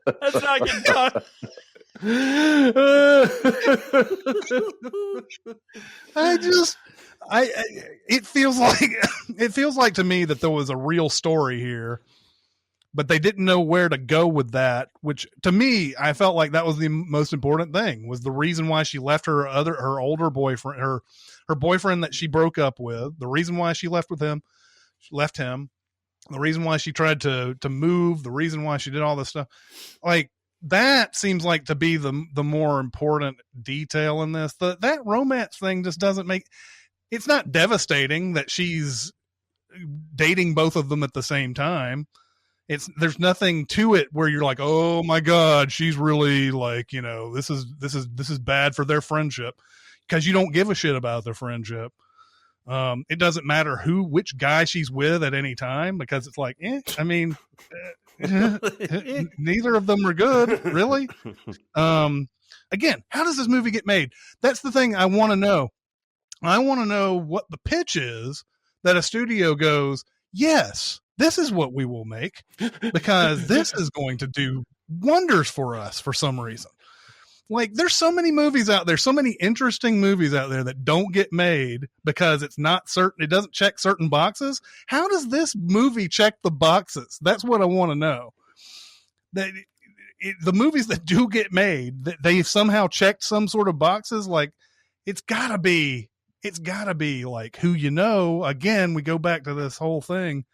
That's not getting done. It feels like to me that there was a real story here, but they didn't know where to go with that, which to me, I felt like that was the most important thing, was the reason why she left her older boyfriend, her boyfriend that she broke up with, the reason why she left him, the reason why she tried to move, the reason why she did all this stuff. Like, that seems like to be the more important detail in this. That romance thing just doesn't make, it's not devastating that she's dating both of them at the same time. There's nothing to it where you're like, oh my God, she's really like, you know, this is bad for their friendship, because you don't give a shit about their friendship. It doesn't matter which guy she's with at any time, because it's like, I mean, neither of them are good, really. Again, how does this movie get made? That's the thing I want to know. I want to know what the pitch is that a studio goes, yes, this is what we will make, because this is going to do wonders for us for some reason. Like, there's so many movies out there, so many interesting movies out there that don't get made because it's not certain, it doesn't check certain boxes. How does this movie check the boxes? That's what I want to know. That the movies that do get made, that they somehow checked some sort of boxes, like, it's gotta be like who you know. Again, we go back to this whole thing.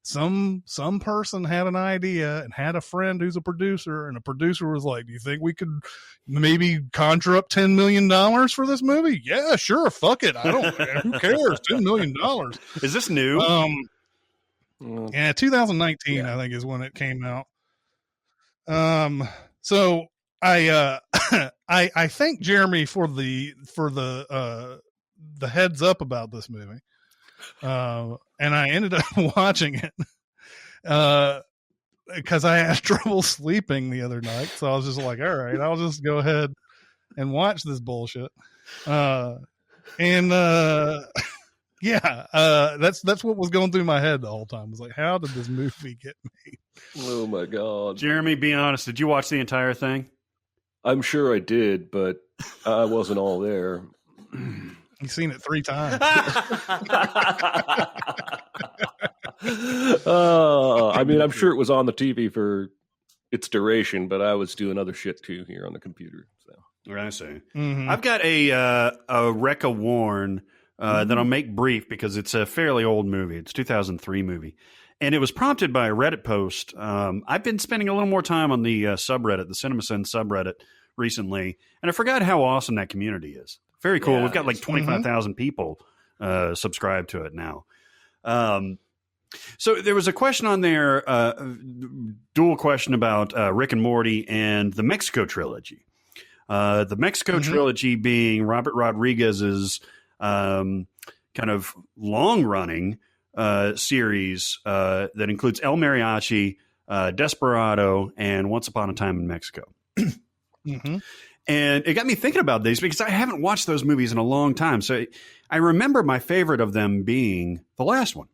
Some person had an idea and had a friend who's a producer, and a producer was like, do you think we could maybe conjure up $10 million for this movie? Yeah, sure. Fuck it. I don't, who cares? $10 million. Is this new? Yeah, 2019, I think, is when it came out. So I thank Jeremy for the heads up about this movie. And I ended up watching it because I had trouble sleeping the other night. So I was just like, all right, I'll just go ahead and watch this bullshit. That's what was going through my head the whole time. I was like, how did this movie get made? Oh my God. Jeremy, be honest, did you watch the entire thing? I'm sure I did, but I wasn't all there. You've seen it 3 times. I mean, I'm sure it was on the TV for its duration, but I was doing other shit too here on the computer. So I see. Mm-hmm. I've got a Recca Warn that I'll make brief because it's a fairly old movie. It's a 2003 movie. And it was prompted by a Reddit post. I've been spending a little more time on the subreddit, the Cinemasins subreddit recently, and I forgot how awesome that community is. Very cool. Yeah, we've got like 25,000 people subscribed to it now. So there was a question on there, dual question about Rick and Morty and the Mexico Trilogy. The Mexico Trilogy being Robert Rodriguez's kind of long-running series that includes El Mariachi, Desperado, and Once Upon a Time in Mexico. Mm-hmm. And it got me thinking about these because I haven't watched those movies in a long time. So I remember my favorite of them being the last one.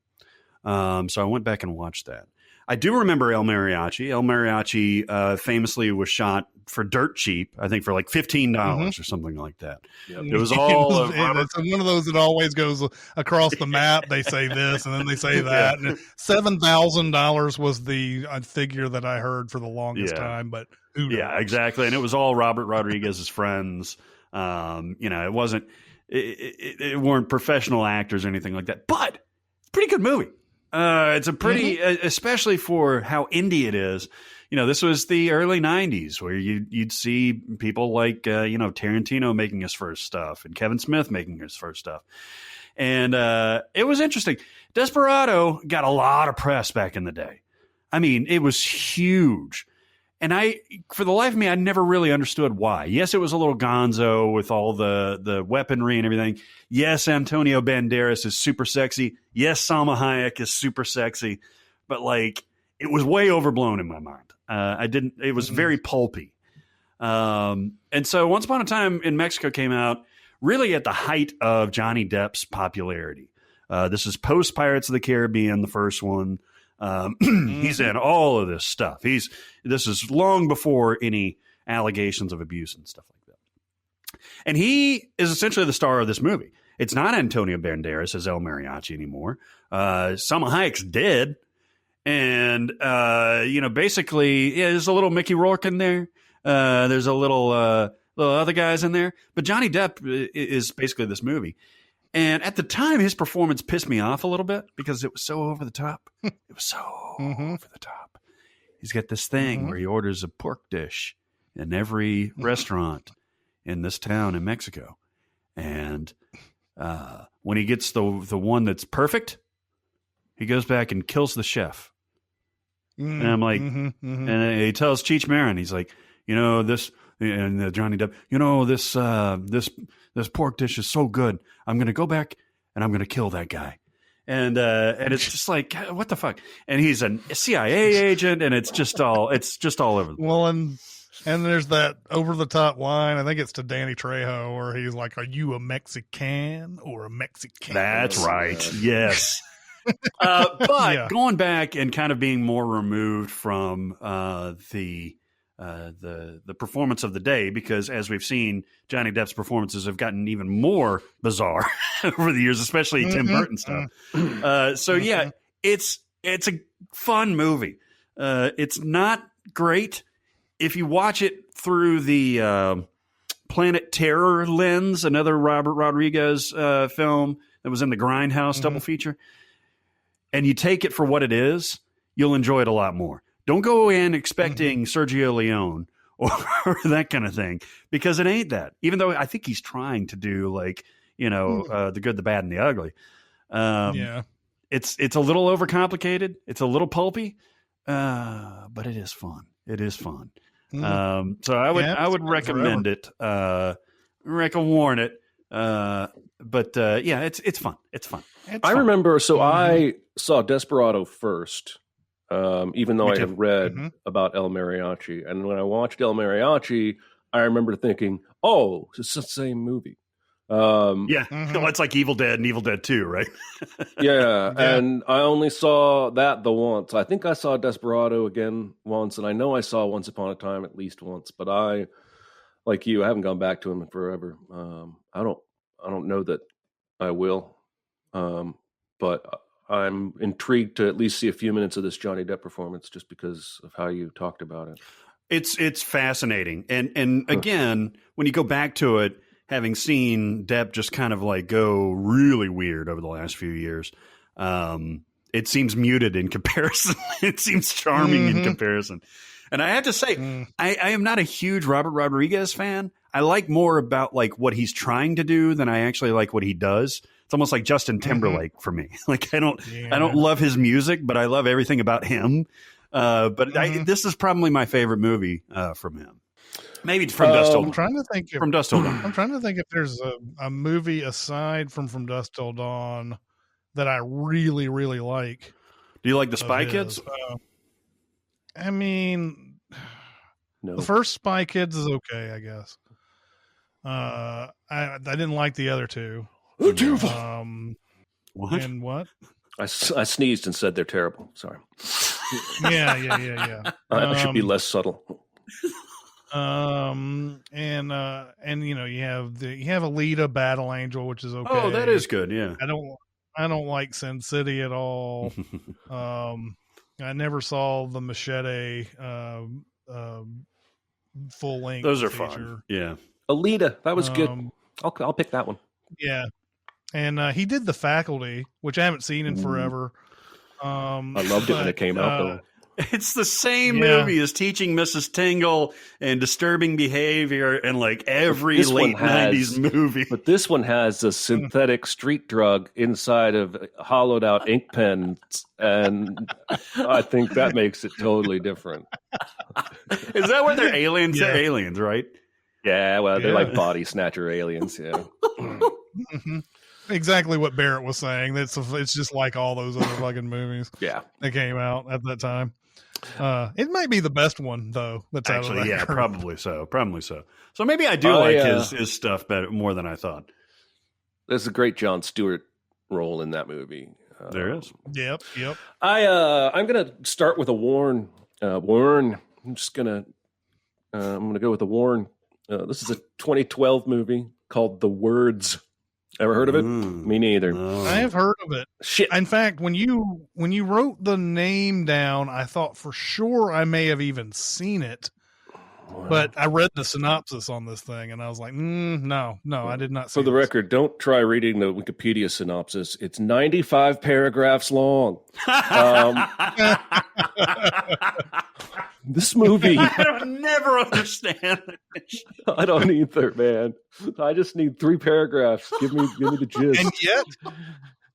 So I went back and watched that. I do remember El Mariachi. El Mariachi famously was shot for dirt cheap, I think for like $15 or something like that. Yep. It was all it's one of those that always goes across the map. They say this and then they say that. And $7,000 was the figure that I heard for the longest time, but who knows? Yeah, exactly. And it was all Robert Rodriguez's friends. It wasn't, it weren't professional actors or anything like that, but it's a pretty good movie. It's a pretty, especially for how indie it is. This was the early 90s where you'd see people like, Tarantino making his first stuff and Kevin Smith making his first stuff. And it was interesting. Desperado got a lot of press back in the day. I mean, it was huge. And for the life of me, I never really understood why. Yes, it was a little gonzo with all the weaponry and everything. Yes, Antonio Banderas is super sexy. Yes, Salma Hayek is super sexy. But it was way overblown in my mind. It was very pulpy. And so Once Upon a Time in Mexico came out really at the height of Johnny Depp's popularity. This is post Pirates of the Caribbean, the first one. He's in all of this stuff. This is long before any allegations of abuse and stuff like that. And he is essentially the star of this movie. It's not Antonio Banderas as El Mariachi anymore. Salma Hayek's dead. And, basically, there's a little Mickey Rourke in there. There's a little other guys in there. But Johnny Depp is basically this movie. And at the time, his performance pissed me off a little bit because it was so over the top. It was so over the top. He's got this thing where he orders a pork dish in every restaurant in this town in Mexico. And when he gets the one that's perfect, he goes back and kills the chef. And I'm like, and he tells Cheech Marin, he's like, this, and Johnny Depp, this pork dish is so good. I'm going to go back and I'm going to kill that guy. And it's just like, what the fuck? And he's a CIA agent and it's just all over. Well, and there's that over the top line. I think it's to Danny Trejo where he's like, "Are you a Mexican or a Mexican?" That's right. Yes. But going back and kind of being more removed from the performance of the day, because as we've seen, Johnny Depp's performances have gotten even more bizarre over the years, especially Tim Burton stuff. It's a fun movie. It's not great if you watch it through the Planet Terror lens, another Robert Rodriguez film that was in the Grindhouse double feature, and you take it for what it is, you'll enjoy it a lot more. Don't go in expecting Sergio Leone or that kind of thing, because it ain't that. Even though I think he's trying to do the good, the bad, and the ugly. It's a little overcomplicated. It's a little pulpy, but it is fun. It is fun. So I would recommend it. Warn it. It's fun. It's fun. I remember. So I saw Desperado first. Even though I had read about El Mariachi. And when I watched El Mariachi, I remember thinking, oh, it's the same movie. It's like Evil Dead and Evil Dead 2, right? And I only saw that the once. I think I saw Desperado again once, and I know I saw Once Upon a Time at least once, but I, like you, I haven't gone back to him in forever. I don't know that I will. But I'm intrigued to at least see a few minutes of this Johnny Depp performance just because of how you talked about it. It's fascinating. And again, when you go back to it, having seen Depp just kind of go really weird over the last few years, it seems muted in comparison. It seems charming in comparison. And I have to say, I am not a huge Robert Rodriguez fan. I like more about what he's trying to do than I actually like what he does. It's almost like Justin Timberlake for me. I don't love his music, but I love everything about him. This is probably my favorite movie from him. Maybe From Dusk Till Dawn. I'm trying to think. From Dusk Till Dawn. I'm trying to think if there's a movie aside from Dusk Till Dawn that I really, really like. Do you like the Spy Kids? I mean, No. The first Spy Kids is okay, I guess. I didn't like the other two. Oh, terrible. What? And what? I sneezed and said they're terrible. Sorry. Yeah. I should be less subtle. And you know, you have Alita Battle Angel, which is okay. Oh, that is good. Yeah. I don't like Sin City at all. I never saw the Machete full length. Those are feature. fun. Yeah. Alita, that was good. I'll pick that one. Yeah, and he did The Faculty, which I haven't seen in forever. I loved it when it came out, though. It's the same movie as Teaching Mrs. Tingle and Disturbing Behavior and like every late 90s movie. But this one has a synthetic street drug inside of hollowed out ink pens, and I think that makes it totally different. Is that what they're aliens? Yeah. They're aliens, right? Yeah, well, they're like body snatcher aliens, yeah. Exactly what Barrett was saying. It's just like all those other fucking movies. Yeah. That came out at that time. It might be the best one though. That's Actually, out of that group. probably so. So maybe I do like his stuff better, more than I thought. There's a great Jon Stewart role in that movie. There is. Yep. I'm gonna start with a Warren. I'm gonna go with a Warren. This is a 2012 movie called The Words. Ever heard of it? Me neither. No. I have heard of it. Shit. In fact, when you wrote the name down, I thought for sure I may have even seen it. But I read the synopsis on this thing, and I was like, no, I did not see For the this. record, don't try reading the Wikipedia synopsis. It's 95 paragraphs long. This movie... I don't never understand. I don't either, man. I just need 3 paragraphs. Give me the gist. And yet,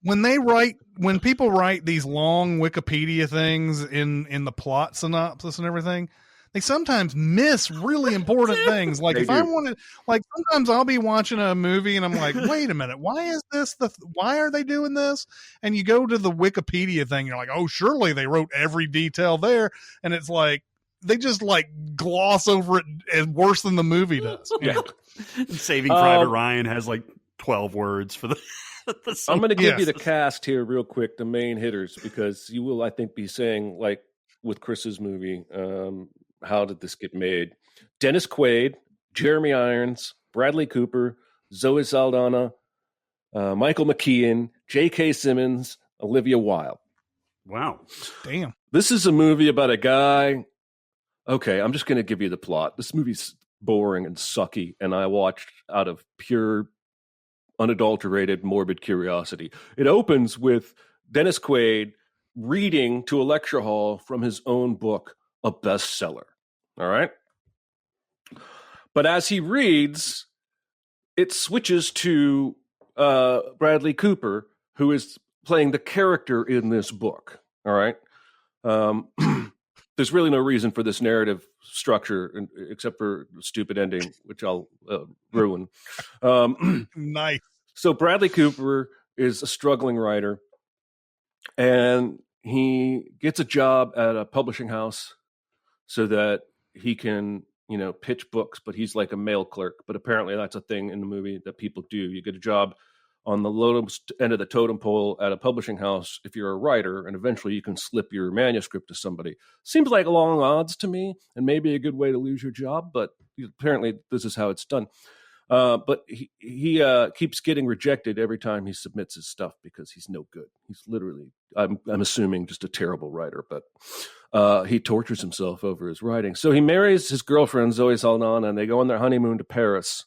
when people write these long Wikipedia things in the plot synopsis and everything, they sometimes miss really important things. Like I wanted, like sometimes I'll be watching a movie and I'm like, wait a minute, why are they doing this? And you go to the Wikipedia thing, you're like, oh, surely they wrote every detail there. And it's like, they just like gloss over it as worse than the movie does. Yeah. Saving Private Ryan has like 12 words for the I'm going to give you the cast here real quick, the main hitters, because you will, I think, be saying, like with Chris's movie, how did this get made? Dennis Quaid, Jeremy Irons, Bradley Cooper, Zoe Saldana, Michael McKean, J.K. Simmons, Olivia Wilde. Wow. Damn. This is a movie about a guy. Okay, I'm just going to give you the plot. This movie's boring and sucky, and I watched out of pure, unadulterated, morbid curiosity. It opens with Dennis Quaid reading to a lecture hall from his own book, a bestseller. All right? But as he reads, it switches to Bradley Cooper, who is playing the character in this book. All right? There's really no reason for this narrative structure except for the stupid ending, which I'll ruin. Nice. So Bradley Cooper is a struggling writer, and he gets a job at a publishing house so that he can, pitch books, but he's like a mail clerk. But apparently that's a thing in the movie that people do. You get a job on the lowest end of the totem pole at a publishing house if you're a writer, and eventually you can slip your manuscript to somebody. Seems like long odds to me, and maybe a good way to lose your job, but apparently this is how it's done. But he keeps getting rejected every time he submits his stuff because he's no good. He's literally, I'm assuming, just a terrible writer, but he tortures himself over his writing. So he marries his girlfriend, Zoe Saldana, and they go on their honeymoon to Paris.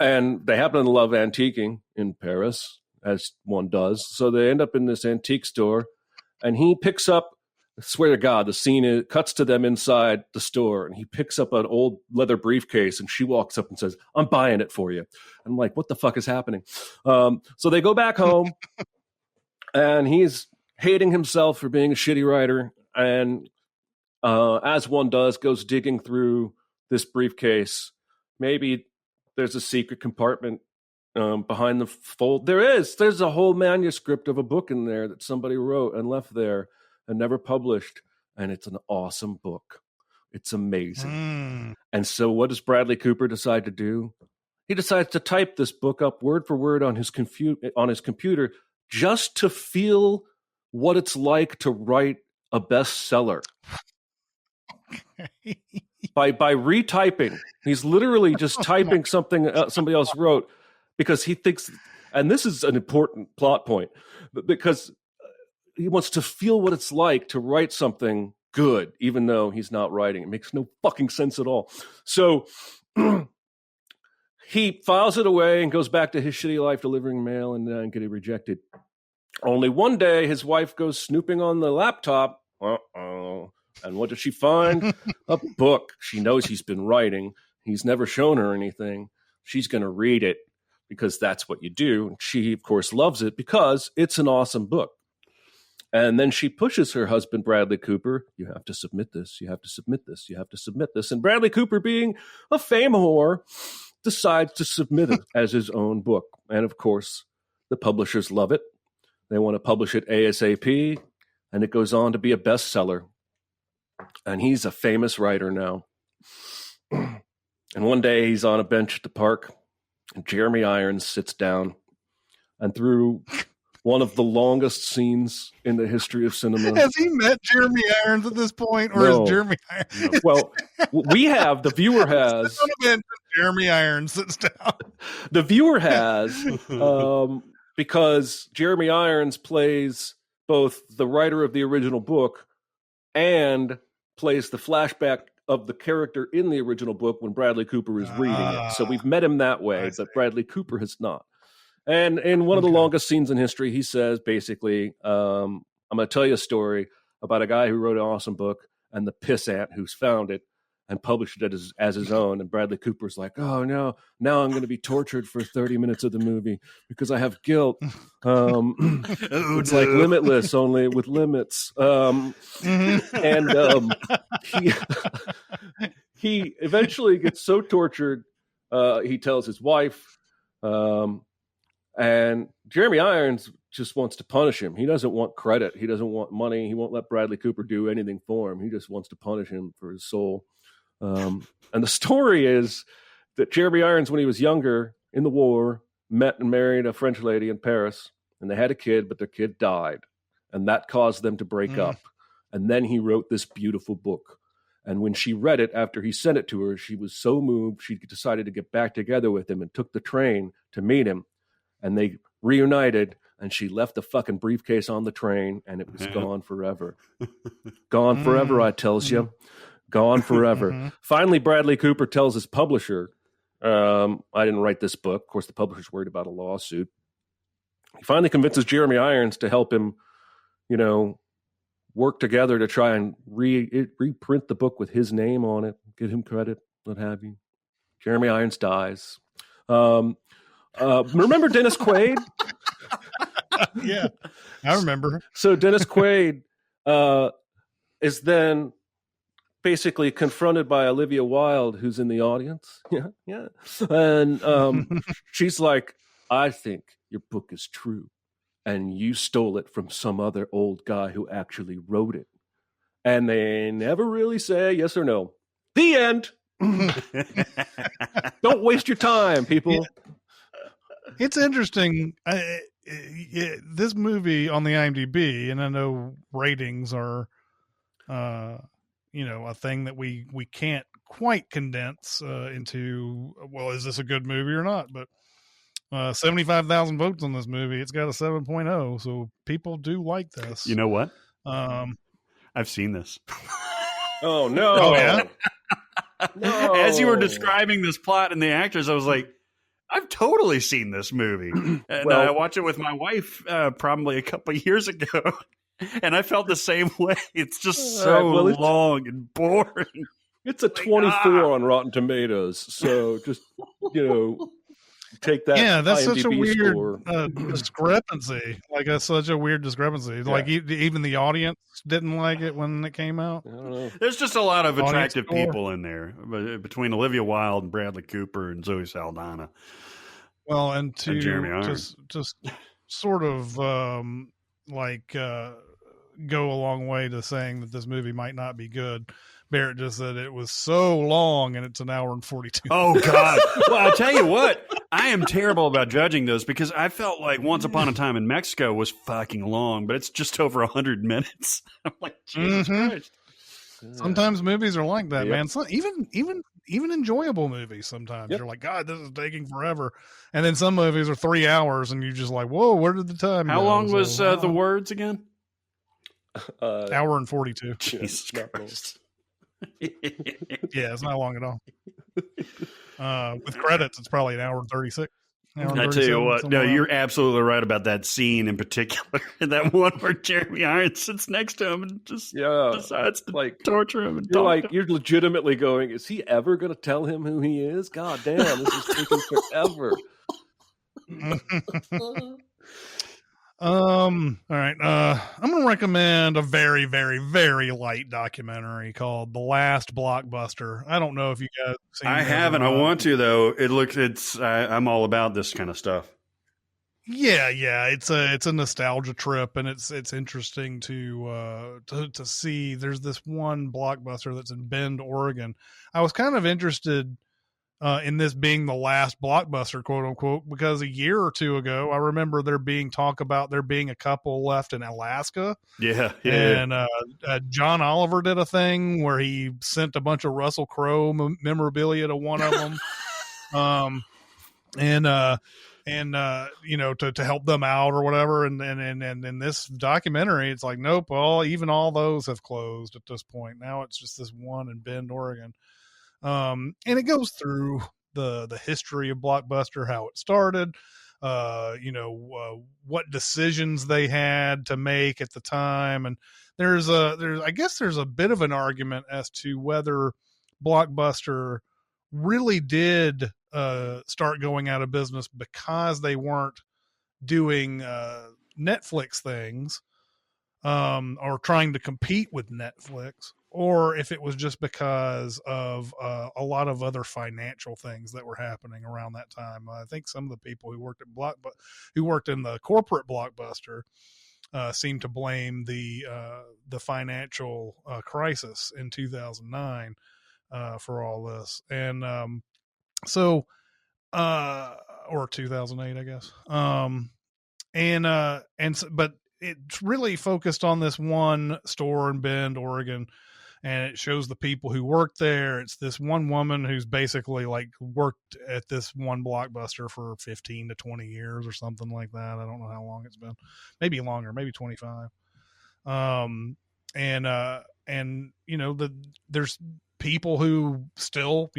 And they happen to love antiquing in Paris, as one does. So they end up in this antique store, and he picks up, I swear to God, the scene cuts to them inside the store, and he picks up an old leather briefcase, and she walks up and says, "I'm buying it for you." I'm like, what the fuck is happening? So they go back home, and he's hating himself for being a shitty writer, and as one does, goes digging through this briefcase. Maybe there's a secret compartment behind the fold. There's a whole manuscript of a book in there that somebody wrote and left there and never published. And it's an awesome book. It's amazing. And so what does Bradley Cooper decide to do? He decides to type this book up word for word on his computer just to feel what it's like to write a bestseller. By retyping. He's literally just typing something somebody else wrote because he thinks, and this is an important plot point, because he wants to feel what it's like to write something good, even though he's not writing. It makes no fucking sense at all. So he files it away and goes back to his shitty life delivering mail and getting rejected. Only one day, his wife goes snooping on the laptop. And what does she find? A book. She knows he's been writing. He's never shown her anything. She's going to read it because that's what you do. She, of course, loves it because it's an awesome book. And then she pushes her husband, Bradley Cooper, you have to submit this, you have to submit this, you have to submit this. And Bradley Cooper, being a fame whore, decides to submit it as his own book. And of course, the publishers love it. They want to publish it ASAP, and it goes on to be a bestseller. And he's a famous writer now. And one day he's on a bench at the park, and Jeremy Irons sits down, and through one of the longest scenes in the history of cinema. Has he met Jeremy Irons at this point, or No. is Jeremy Irons? Well, we have, the viewer has. Jeremy Irons sits down. The viewer has, because Jeremy Irons plays both the writer of the original book and plays the flashback of the character in the original book when Bradley Cooper is reading it. So we've met him that way, but Bradley Cooper has not. And in one of the longest scenes in history, he says, basically, I'm going to tell you a story about a guy who wrote an awesome book and the pissant who's found it and published it as his own. And Bradley Cooper's like, oh, no, now I'm going to be tortured for 30 minutes of the movie because I have guilt. It's like Limitless, only with limits. And he eventually gets so tortured, he tells his wife, and Jeremy Irons just wants to punish him. He doesn't want credit. He doesn't want money. He won't let Bradley Cooper do anything for him. He just wants to punish him for his soul. And the story is that Jeremy Irons, when he was younger in the war, met and married a French lady in Paris, and they had a kid, but their kid died. And that caused them to break up. And then he wrote this beautiful book. And when she read it after he sent it to her, she was so moved, she decided to get back together with him and took the train to meet him. And they reunited, and she left the fucking briefcase on the train, and it was gone forever. Gone forever, I tells you. Gone forever. Finally, Bradley Cooper tells his publisher, I didn't write this book. Of course, the publisher's worried about a lawsuit. He finally convinces Jeremy Irons to help him, work together to try and reprint the book with his name on it, give him credit, what have you. Jeremy Irons dies. Remember Dennis Quaid? Yeah, I remember. So Dennis Quaid is then basically confronted by Olivia Wilde, who's in the audience. Yeah. And she's like, I think your book is true, and you stole it from some other old guy who actually wrote it. And they never really say yes or no. The end. Don't waste your time, people. Yeah. It's interesting. This movie on the IMDb, and I know ratings are, a thing that we can't quite condense into, well, is this a good movie or not? But 75,000 votes on this movie. It's got a 7.0, so people do like this. You know what? I've seen this. Oh, no. Oh, yeah? No. As you were describing this plot and the actors, I was like, I've totally seen this movie. And I watched it with my wife probably a couple of years ago. And I felt the same way. It's just so long and boring. It's a 24 on Rotten Tomatoes. So just, take that. Yeah, that's IMDb such a weird score. discrepancy. Like, that's such a weird discrepancy. Yeah. Like, even the audience didn't like it when it came out. I don't know. There's just a lot of attractive people in there, between Olivia Wilde and Bradley Cooper and Zoe Saldana. Well, and to Jeremy Irons. just sort of go a long way to saying that this movie might not be good. Barrett just said it was so long, and it's an hour and 42. Oh God! Well, I'll tell you what. I am terrible about judging those because I felt like Once Upon a Time in Mexico was fucking long, but it's just over 100 minutes. I'm like, Jesus Christ. Sometimes movies are like that, Yep. man. So even enjoyable movies. Sometimes you're like, God, this is taking forever, and then some movies are 3 hours, and you're just like, whoa, where did the time? How go? long was So, the words again? hour and 42? Jesus not long. Christ! Yeah, it's not long at all. With credits, it's probably an hour and 36. I tell you what, no, you're absolutely right about that scene in particular. That one where Jeremy Irons sits next to him and just decides to like torture him. And you're like, you're legitimately going, is he ever going to tell him who he is? God damn, this is taking forever. All right. I'm gonna recommend a very, very, very light documentary called The Last Blockbuster. I don't know if you guys have seen I it or haven't. I not. want to though. I'm all about this kind of stuff. Yeah, it's a nostalgia trip, and it's interesting to see. There's this one Blockbuster that's in Bend, Oregon. I was kind of interested in this being the last Blockbuster, quote unquote, because a year or two ago, I remember there being talk about there being a couple left in Alaska. Yeah. And John Oliver did a thing where he sent a bunch of Russell Crowe memorabilia to one of them, to help them out or whatever. And in this documentary, it's like, nope, even all those have closed at this point. Now it's just this one in Bend, Oregon. And it goes through the history of Blockbuster, how it started, what decisions they had to make at the time. And there's a bit of an argument as to whether Blockbuster really did start going out of business because they weren't doing Netflix things or trying to compete with Netflix, or if it was just because of a lot of other financial things that were happening around that time. I think some of the people who worked at who worked in the corporate Blockbuster seemed to blame the financial crisis in 2009 for all this, and or 2008, I guess. But it's really focused on this one store in Bend, Oregon, and it shows the people who worked there. It's this one woman who's basically like worked at this one Blockbuster for 15 to 20 years or something like that. I don't know how long it's been, maybe longer, maybe 25. There's people who still,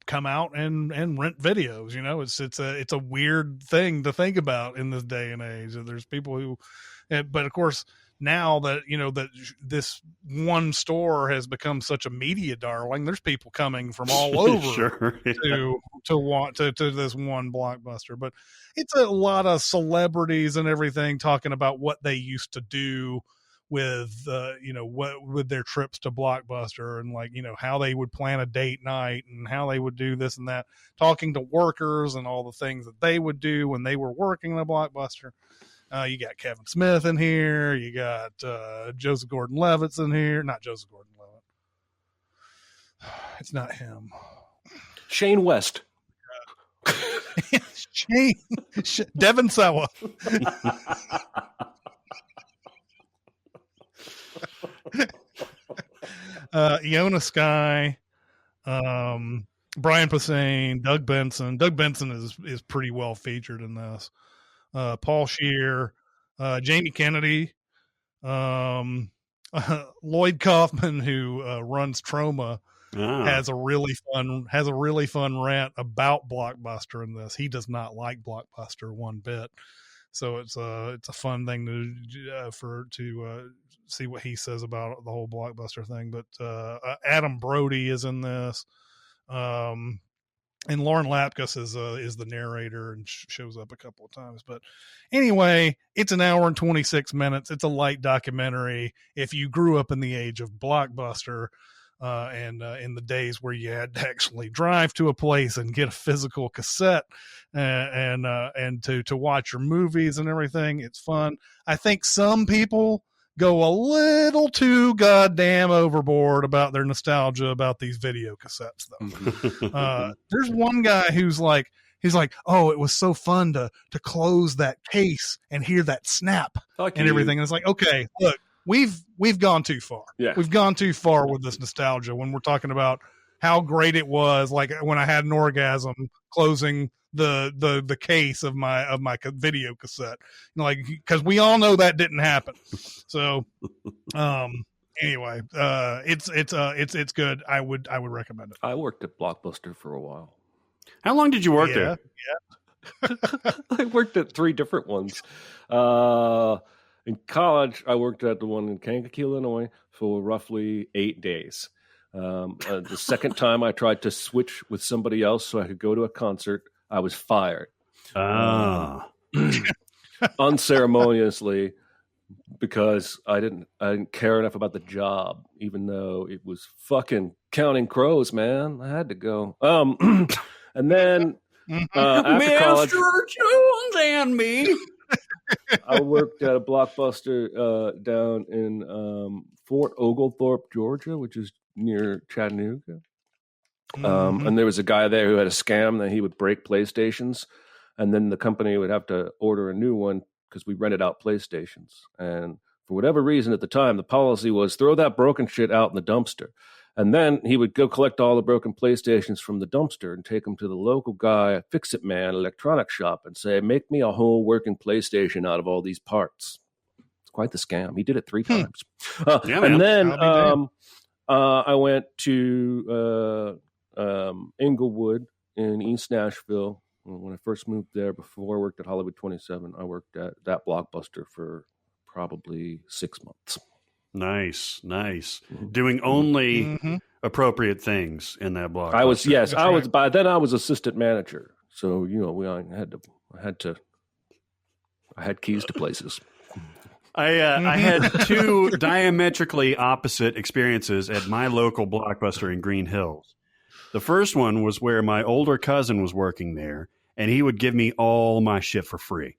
come out and rent videos. It's a weird thing to think about in this day and age. There's people who, but of course, now that that this one store has become such a media darling, there's people coming from all over to want to this one Blockbuster. But it's a lot of celebrities and everything talking about what they used to do with with their trips to Blockbuster, and how they would plan a date night and how they would do this and that, talking to workers and all the things that they would do when they were working in a Blockbuster. You got Kevin Smith in here. You got Joseph Gordon-Levitt's in here. Not Joseph Gordon-Levitt. It's not him. Shane West. Devin Sawa. Iona Sky, Brian Posehn, Doug Benson. Doug Benson is pretty well featured in this. Paul Scheer, Jamie Kennedy, Lloyd Kaufman, who runs Troma, has a really fun rant about Blockbuster in this. He does not like Blockbuster one bit, so it's a fun thing to see what he says about the whole Blockbuster thing. But Adam Brody is in this. And Lauren Lapkus is the narrator and shows up a couple of times. But anyway, it's an hour and 26 minutes. It's a light documentary. If you grew up in the age of Blockbuster and in the days where you had to actually drive to a place and get a physical cassette and to watch your movies and everything, it's fun. I think some people go a little too goddamn overboard about their nostalgia about these video cassettes, though. There's one guy who's like, he's like, oh, it was so fun to close that case and hear that snap and everything. And it's like, okay, look, we've gone too far. Yeah. We've gone too far with this nostalgia when we're talking about how great it was, like when I had an orgasm closing the case of my video cassette, like, because we all know that didn't happen. So anyway, it's good. I would recommend it. I worked at Blockbuster for a while. How long did you work there? I worked at 3 different ones. In college, I worked at the one in Kankakee, Illinois for roughly 8 days. The second time I tried to switch with somebody else so I could go to a concert, I was fired. Unceremoniously, because I didn't care enough about the job, even though it was fucking Counting Crows, man. I had to go. And then after college, Jones and me. I worked at a Blockbuster down in Fort Oglethorpe, Georgia, which is near Chattanooga. And there was a guy there who had a scam that he would break PlayStations, and then the company would have to order a new one because we rented out PlayStations. And for whatever reason at the time, the policy was throw that broken shit out in the dumpster. And then he would go collect all the broken PlayStations from the dumpster and take them to the local guy, Fix-It Man electronic shop, and say, make me a whole working PlayStation out of all these parts. It's quite the scam. He did it 3 times. And then I went to Inglewood in East Nashville. When I first moved there, before I worked at Hollywood 27, I worked at that Blockbuster for probably 6 months. Nice. Doing only appropriate things in that block. I was by then I was assistant manager. So, I had keys to places. I had 2 diametrically opposite experiences at my local Blockbuster in Green Hills. The first one was where my older cousin was working there, and he would give me all my shit for free.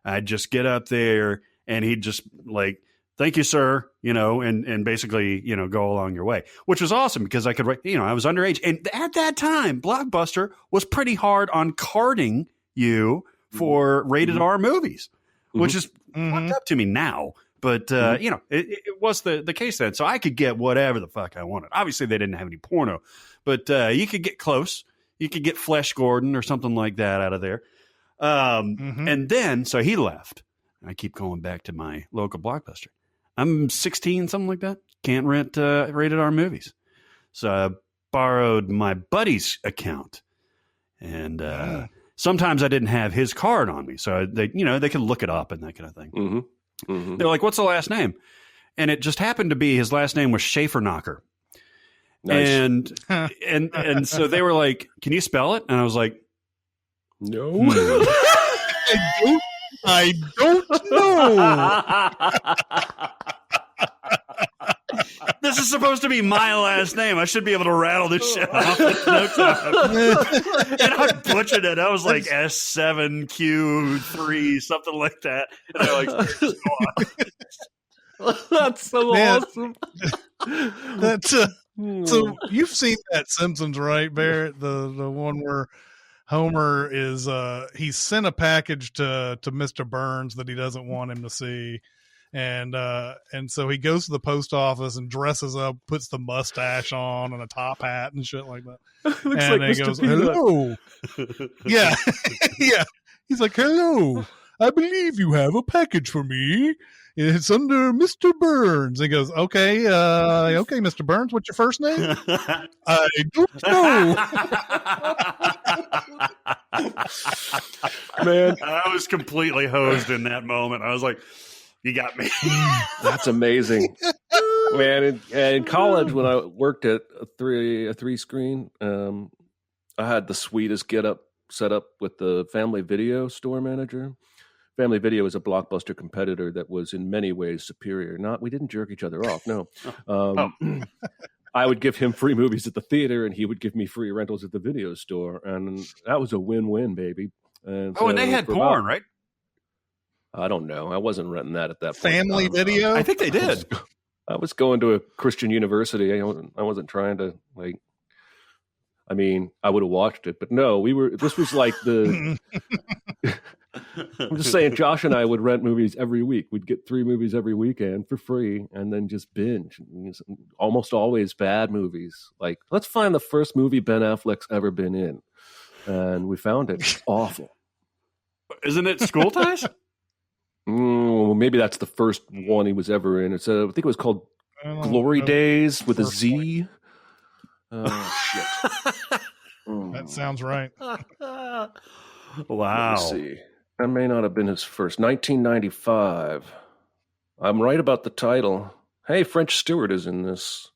I'd just get up there, and he'd just like, thank you, sir, and basically, go along your way, which was awesome because I could, I was underage. And at that time, Blockbuster was pretty hard on carding you for rated R movies, which is fucked up to me now. But, it was the case then. So I could get whatever the fuck I wanted. Obviously, they didn't have any porno, but you could get close. You could get Flesh Gordon or something like that out of there. And then, so he left. I keep going back to my local Blockbuster. I'm 16, something like that. Can't rent rated R movies. So I borrowed my buddy's account. And sometimes I didn't have his card on me. So they could look it up and that kind of thing. They're like, what's the last name? And it just happened to be his last name was Schaefer-Knocker. Nice. And so they were like, can you spell it? And I was like, no. I don't know. This is supposed to be my last name. I should be able to rattle this shit off in no time. And I butchered it. I was like S7Q3, something like that. And they're like, go on. That's so awesome. That's so you've seen that Simpsons, right, Barrett? The one where Homer is he's sent a package to Mr. Burns that he doesn't want him to see, and so he goes to the post office and dresses up, puts the mustache on and a top hat and shit like that. And like he goes, "Hello." Yeah. Yeah. He's like, "Hello. I believe you have a package for me. It's under Mr. Burns." He goes, okay, Mr. Burns, what's your first name? I don't know. Man, I was completely hosed in that moment. I was like, you got me. That's amazing. Man, in college when I worked at a three screen, I had the sweetest get-up set up with the Family Video store manager. Family Video is a Blockbuster competitor that was in many ways superior. We didn't jerk each other off, no. I would give him free movies at the theater, and he would give me free rentals at the video store, and that was a win-win, baby. And and they had porn, right? I don't know. I wasn't renting that at that point. Family Video? I think they did. I was going to a Christian university. I wasn't trying to like. I mean, I would have watched it, but no, this was like the. I'm just saying, Josh and I would rent movies every week. We'd get 3 movies every weekend for free, and then just binge. Almost always bad movies. Like, let's find the first movie Ben Affleck's ever been in, and we found it. It's awful. Isn't it School Ties? Maybe that's the first one he was ever in. I think it was called Glory Days with a Z. Oh, shit. That sounds right. Wow. Let's see. That may not have been his first. 1995. I'm right about the title. Hey, French Stewart is in this.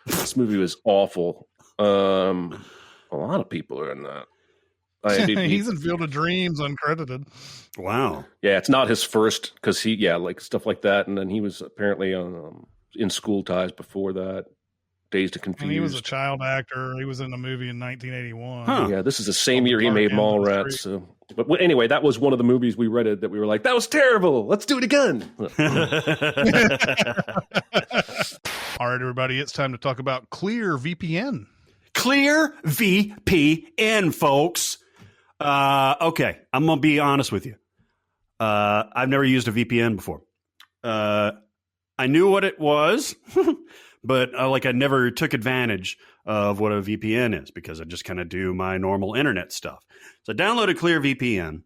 This movie was awful. A lot of people are in that. He's in Field of Dreams, uncredited. Wow. Yeah, it's not his first because like stuff like that. And then he was apparently on in School Ties before that. Dazed and Confused. And he was a child actor. He was in a movie in 1981. Huh. Yeah, this is the same year he made Mallrats. So. But anyway, that was one of the movies we rented that we were like, that was terrible. Let's do it again. All right, everybody, it's time to talk about Clear VPN. Clear VPN, folks. Okay, I'm going to be honest with you. I've never used a VPN before. I knew what it was, but I never took advantage of what a VPN is because I just kind of do my normal internet stuff. So I downloaded Clear VPN,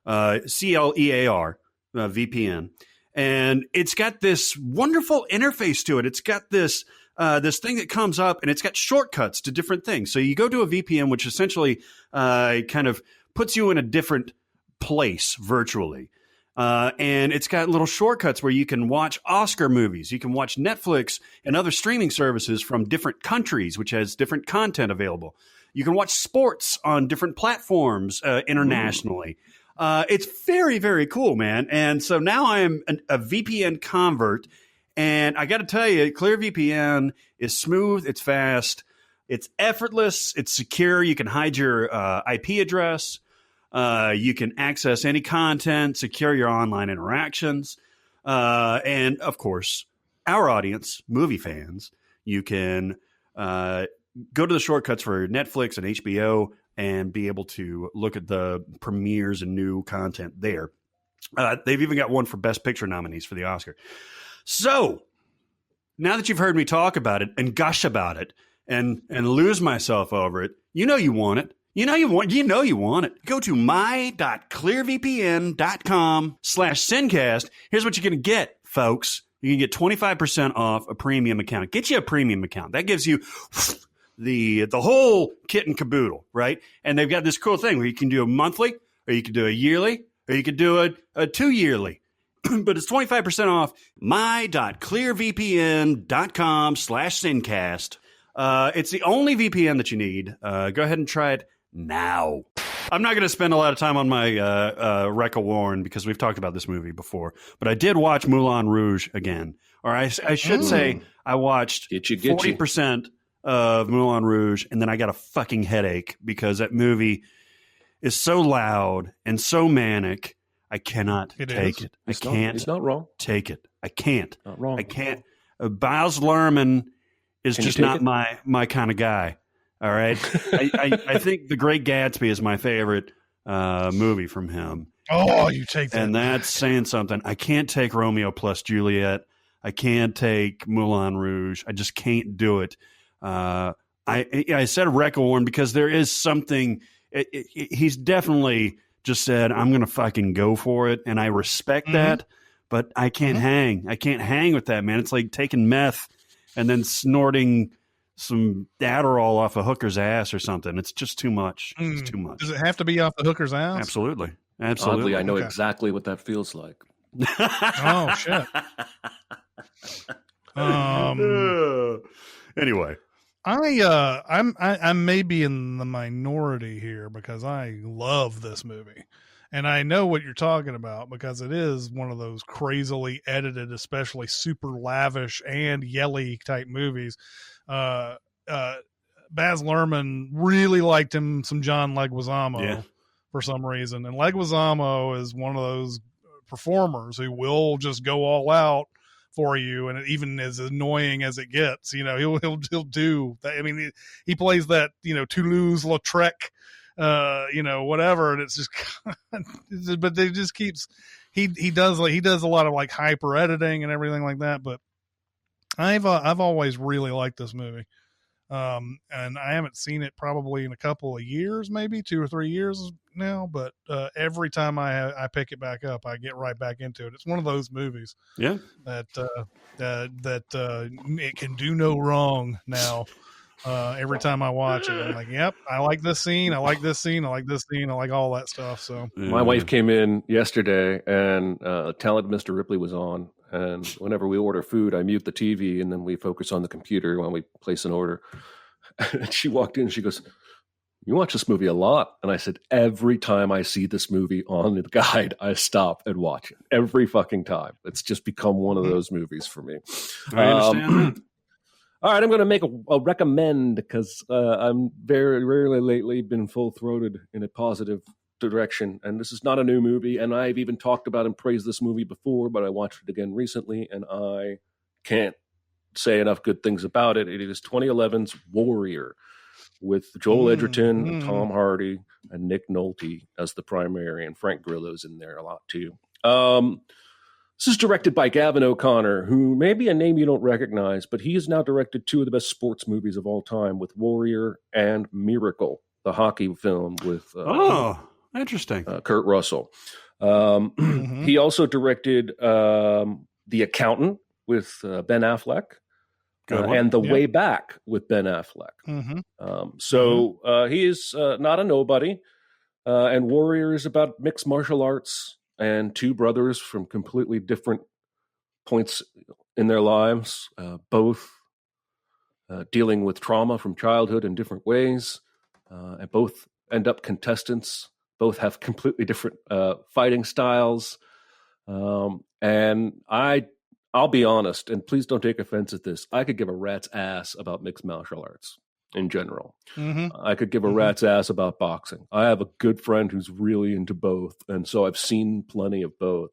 CLEAR VPN, and it's got this wonderful interface to it. It's got this thing that comes up, and it's got shortcuts to different things. So you go to a VPN, which essentially kind of puts you in a different place virtually. And it's got little shortcuts where you can watch Oscar movies. You can watch Netflix and other streaming services from different countries, which has different content available. You can watch sports on different platforms internationally. It's very, very cool, man. And so now I am a VPN convert. And I got to tell you, Clear VPN is smooth. It's fast. It's effortless. It's secure. You can hide your IP address. You can access any content, secure your online interactions. And, of course, our audience, movie fans, you can go to the shortcuts for Netflix and HBO and be able to look at the premieres and new content there. They've even got one for Best Picture nominees for the Oscar. So, now that you've heard me talk about it and gush about it and lose myself over it, you know you want it. You know you want it. Go to my.clearvpn.com/Sendcast. Here's what you're going to get, folks. You can get 25% off a premium account. Get you a premium account. That gives you the whole kit and caboodle, right? And they've got this cool thing where you can do a monthly, or you can do a yearly, or you could do a 2-yearly. But it's 25% off my.clearvpn.com/Sendcast. It's the only VPN that you need. Go ahead and try it now. I'm not going to spend a lot of time on my Wreck-A Warren because we've talked about this movie before, but I did watch Moulin Rouge again. Or I should say I watched 40% of Moulin Rouge, and then I got a fucking headache because that movie is so loud and so manic. I cannot take it. I can't. It's not wrong. Take it. I can't. Not wrong. I can't. Baz Luhrmann is just not my kind of guy. All right. I think The Great Gatsby is my favorite movie from him. Oh, you take that. And that's saying something. I can't take Romeo plus Juliet. I can't take Moulin Rouge. I just can't do it. I said Wreck-A Warren because there is something. He's definitely just said, I'm going to fucking go for it. And I respect that, but I can't hang. I can't hang with that, man. It's like taking meth and then snorting some Adderall off a hooker's ass or something. It's just too much. It's too much. Does it have to be off the hooker's ass? Absolutely. Oddly, I know exactly what that feels like. Oh, shit. Anyway. I may be in the minority here because I love this movie. And I know what you're talking about because it is one of those crazily edited, especially super lavish and yelly type movies. Baz Luhrmann really liked him some John Leguizamo for some reason. And Leguizamo is one of those performers who will just go all out for you, and even as annoying as it gets, he'll do that. I mean, he plays that Toulouse-Lautrec, whatever, and it's just, but they just keeps he does a lot of like hyper editing and everything like that. But I've always really liked this movie. And I haven't seen it probably in a couple of years, maybe 2 or 3 years now, but every time I pick it back up, I get right back into it. It's one of those movies that it can do no wrong now. Every time I watch it, I'm like, yep, I like this scene. I like this scene. I like this scene. I like all that stuff. So my wife came in yesterday and Talented Mr. Ripley was on. And whenever we order food, I mute the TV and then we focus on the computer when we place an order. And she walked in and she goes, "You watch this movie a lot." And I said, "Every time I see this movie on the guide, I stop and watch it. Every fucking time. It's just become one of those movies for me." I understand. All right, I'm going to make a recommend because I'm very rarely lately been full-throated in a positive direction, and this is not a new movie, and I've even talked about and praised this movie before, but I watched it again recently and I can't say enough good things about it. It is 2011's Warrior with Joel Edgerton, Tom Hardy, and Nick Nolte as the primary, and Frank Grillo's in there a lot too. This is directed by Gavin O'Connor, who may be a name you don't recognize, but he has now directed 2 of the best sports movies of all time with Warrior and Miracle, the hockey film with interesting. Kurt Russell. He also directed The Accountant with Ben Affleck and The Way Back with Ben Affleck. He is not a nobody. And Warrior is about mixed martial arts and 2 brothers from completely different points in their lives, both dealing with trauma from childhood in different ways, and both end up contestants. Both have completely different fighting styles. And I'll be honest, and please don't take offense at this, I could give a rat's ass about mixed martial arts in general. I could give a rat's ass about boxing. I have a good friend who's really into both, and so I've seen plenty of both.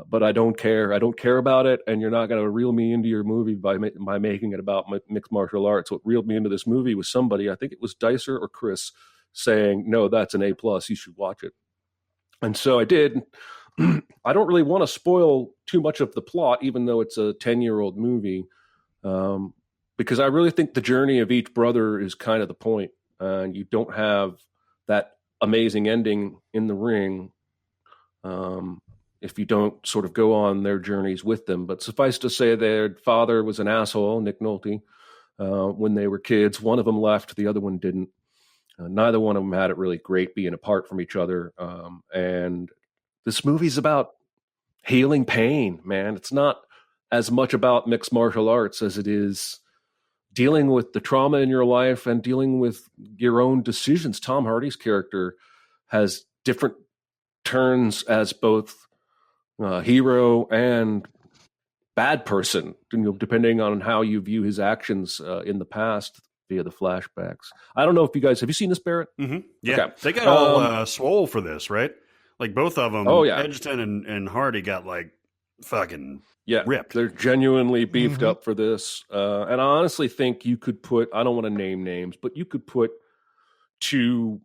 But I don't care. I don't care about it, and you're not going to reel me into your movie by making it about mixed martial arts. What reeled me into this movie was somebody, I think it was Dicer or Chris, saying, "No, that's an A+, you should watch it." And so I did. I don't really want to spoil too much of the plot, even though it's a 10-year-old movie, because I really think the journey of each brother is kind of the point. And you don't have that amazing ending in the ring if you don't sort of go on their journeys with them. But suffice to say, their father was an asshole, Nick Nolte, when they were kids. One of them left, the other one didn't. Neither one of them had it really great being apart from each other. And this movie's about healing pain, man. It's not as much about mixed martial arts as it is dealing with the trauma in your life and dealing with your own decisions. Tom Hardy's character has different turns as both hero and bad person, depending on how you view his actions in the past via the flashbacks. I don't know if you guys have you seen this, Barrett? Yeah, okay. They got all swole for this, right? Like both of them. Oh yeah, Edgerton and Hardy got like fucking ripped. They're genuinely beefed up for this, and I honestly think you could put. I don't want to name names, but you could put 2,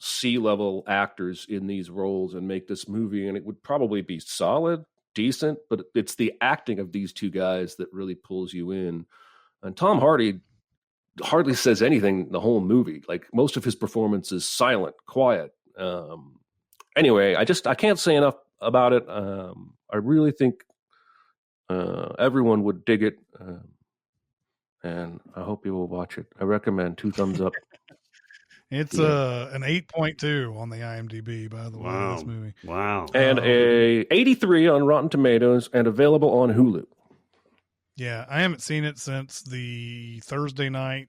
C-level actors in these roles and make this movie, and it would probably be solid, decent. But it's the acting of these 2 guys that really pulls you in. And Tom Hardy hardly says anything the whole movie. Like most of his performance is silent, quiet. Anyway, I can't say enough about it. I really think everyone would dig it, and I hope you will watch it. I recommend 2 thumbs up. It's an 8.2 on the IMDb, by the way. This movie, and a 83 on Rotten Tomatoes, and available on Hulu. Yeah, I haven't seen it since the Thursday night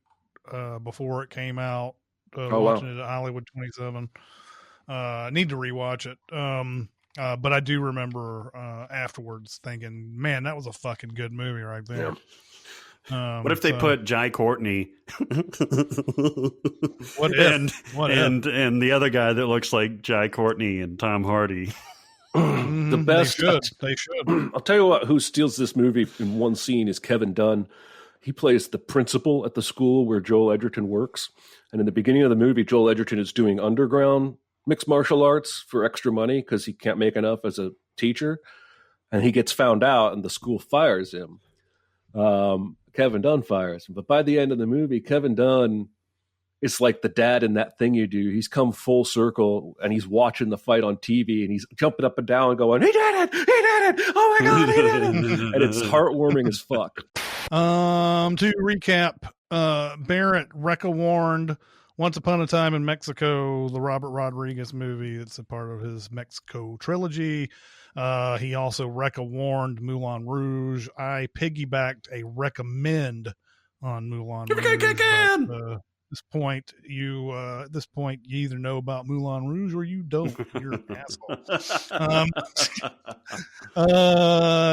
before it came out. Watching it at Hollywood 27. I need to rewatch it. But I do remember afterwards thinking, man, that was a fucking good movie right there. What if they put Jai Courtney and the other guy that looks like Jai Courtney and Tom Hardy? The best. They should. I'll tell you what, who steals this movie in one scene is Kevin Dunn. He plays the principal at the school where Joel Edgerton works. And in the beginning of the movie, Joel Edgerton is doing underground mixed martial arts for extra money because he can't make enough as a teacher. And he gets found out and the school fires him. Kevin Dunn fires him. But by the end of the movie, Kevin Dunn is like the dad in That Thing You Do. He's come full circle and he's watching the fight on TV and he's jumping up and down going, he did it! He did it! Oh my God, he did it! And it's heartwarming as fuck. To recap, Barrett Recca warned Once Upon a Time in Mexico, the Robert Rodriguez movie. It's a part of his Mexico Trilogy. He also Recca warned Moulin Rouge. I piggybacked a recommend on Moulin Rouge. This point, you either know about Moulin Rouge or you don't. You're an asshole.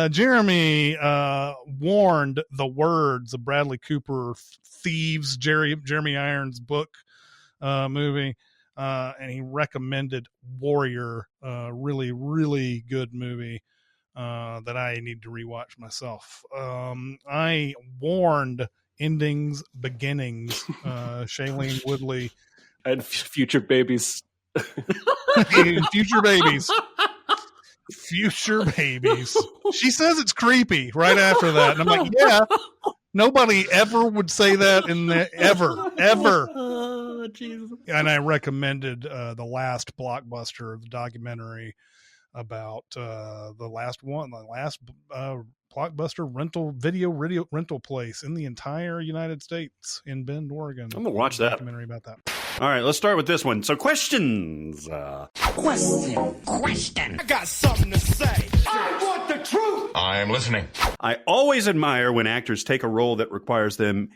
Jeremy warned The Words, a Bradley Cooper Thieves, Jeremy Irons book movie, and he recommended Warrior, really, really good movie that I need to rewatch myself. I warned Endings, Beginnings, Shailene Woodley. And Future Babies. Future Babies. Future Babies. She says it's creepy right after that. And I'm like, yeah, nobody ever would say that ever. Oh, Jesus. And I recommended the last blockbuster, the documentary about the last blockbuster video rental place in the entire United States in Bend, Oregon. I'm gonna watch that documentary about that. All right, let's start with this one. So questions. Question. I got something to say. I want the truth. I am listening. I always admire when actors take a role that requires him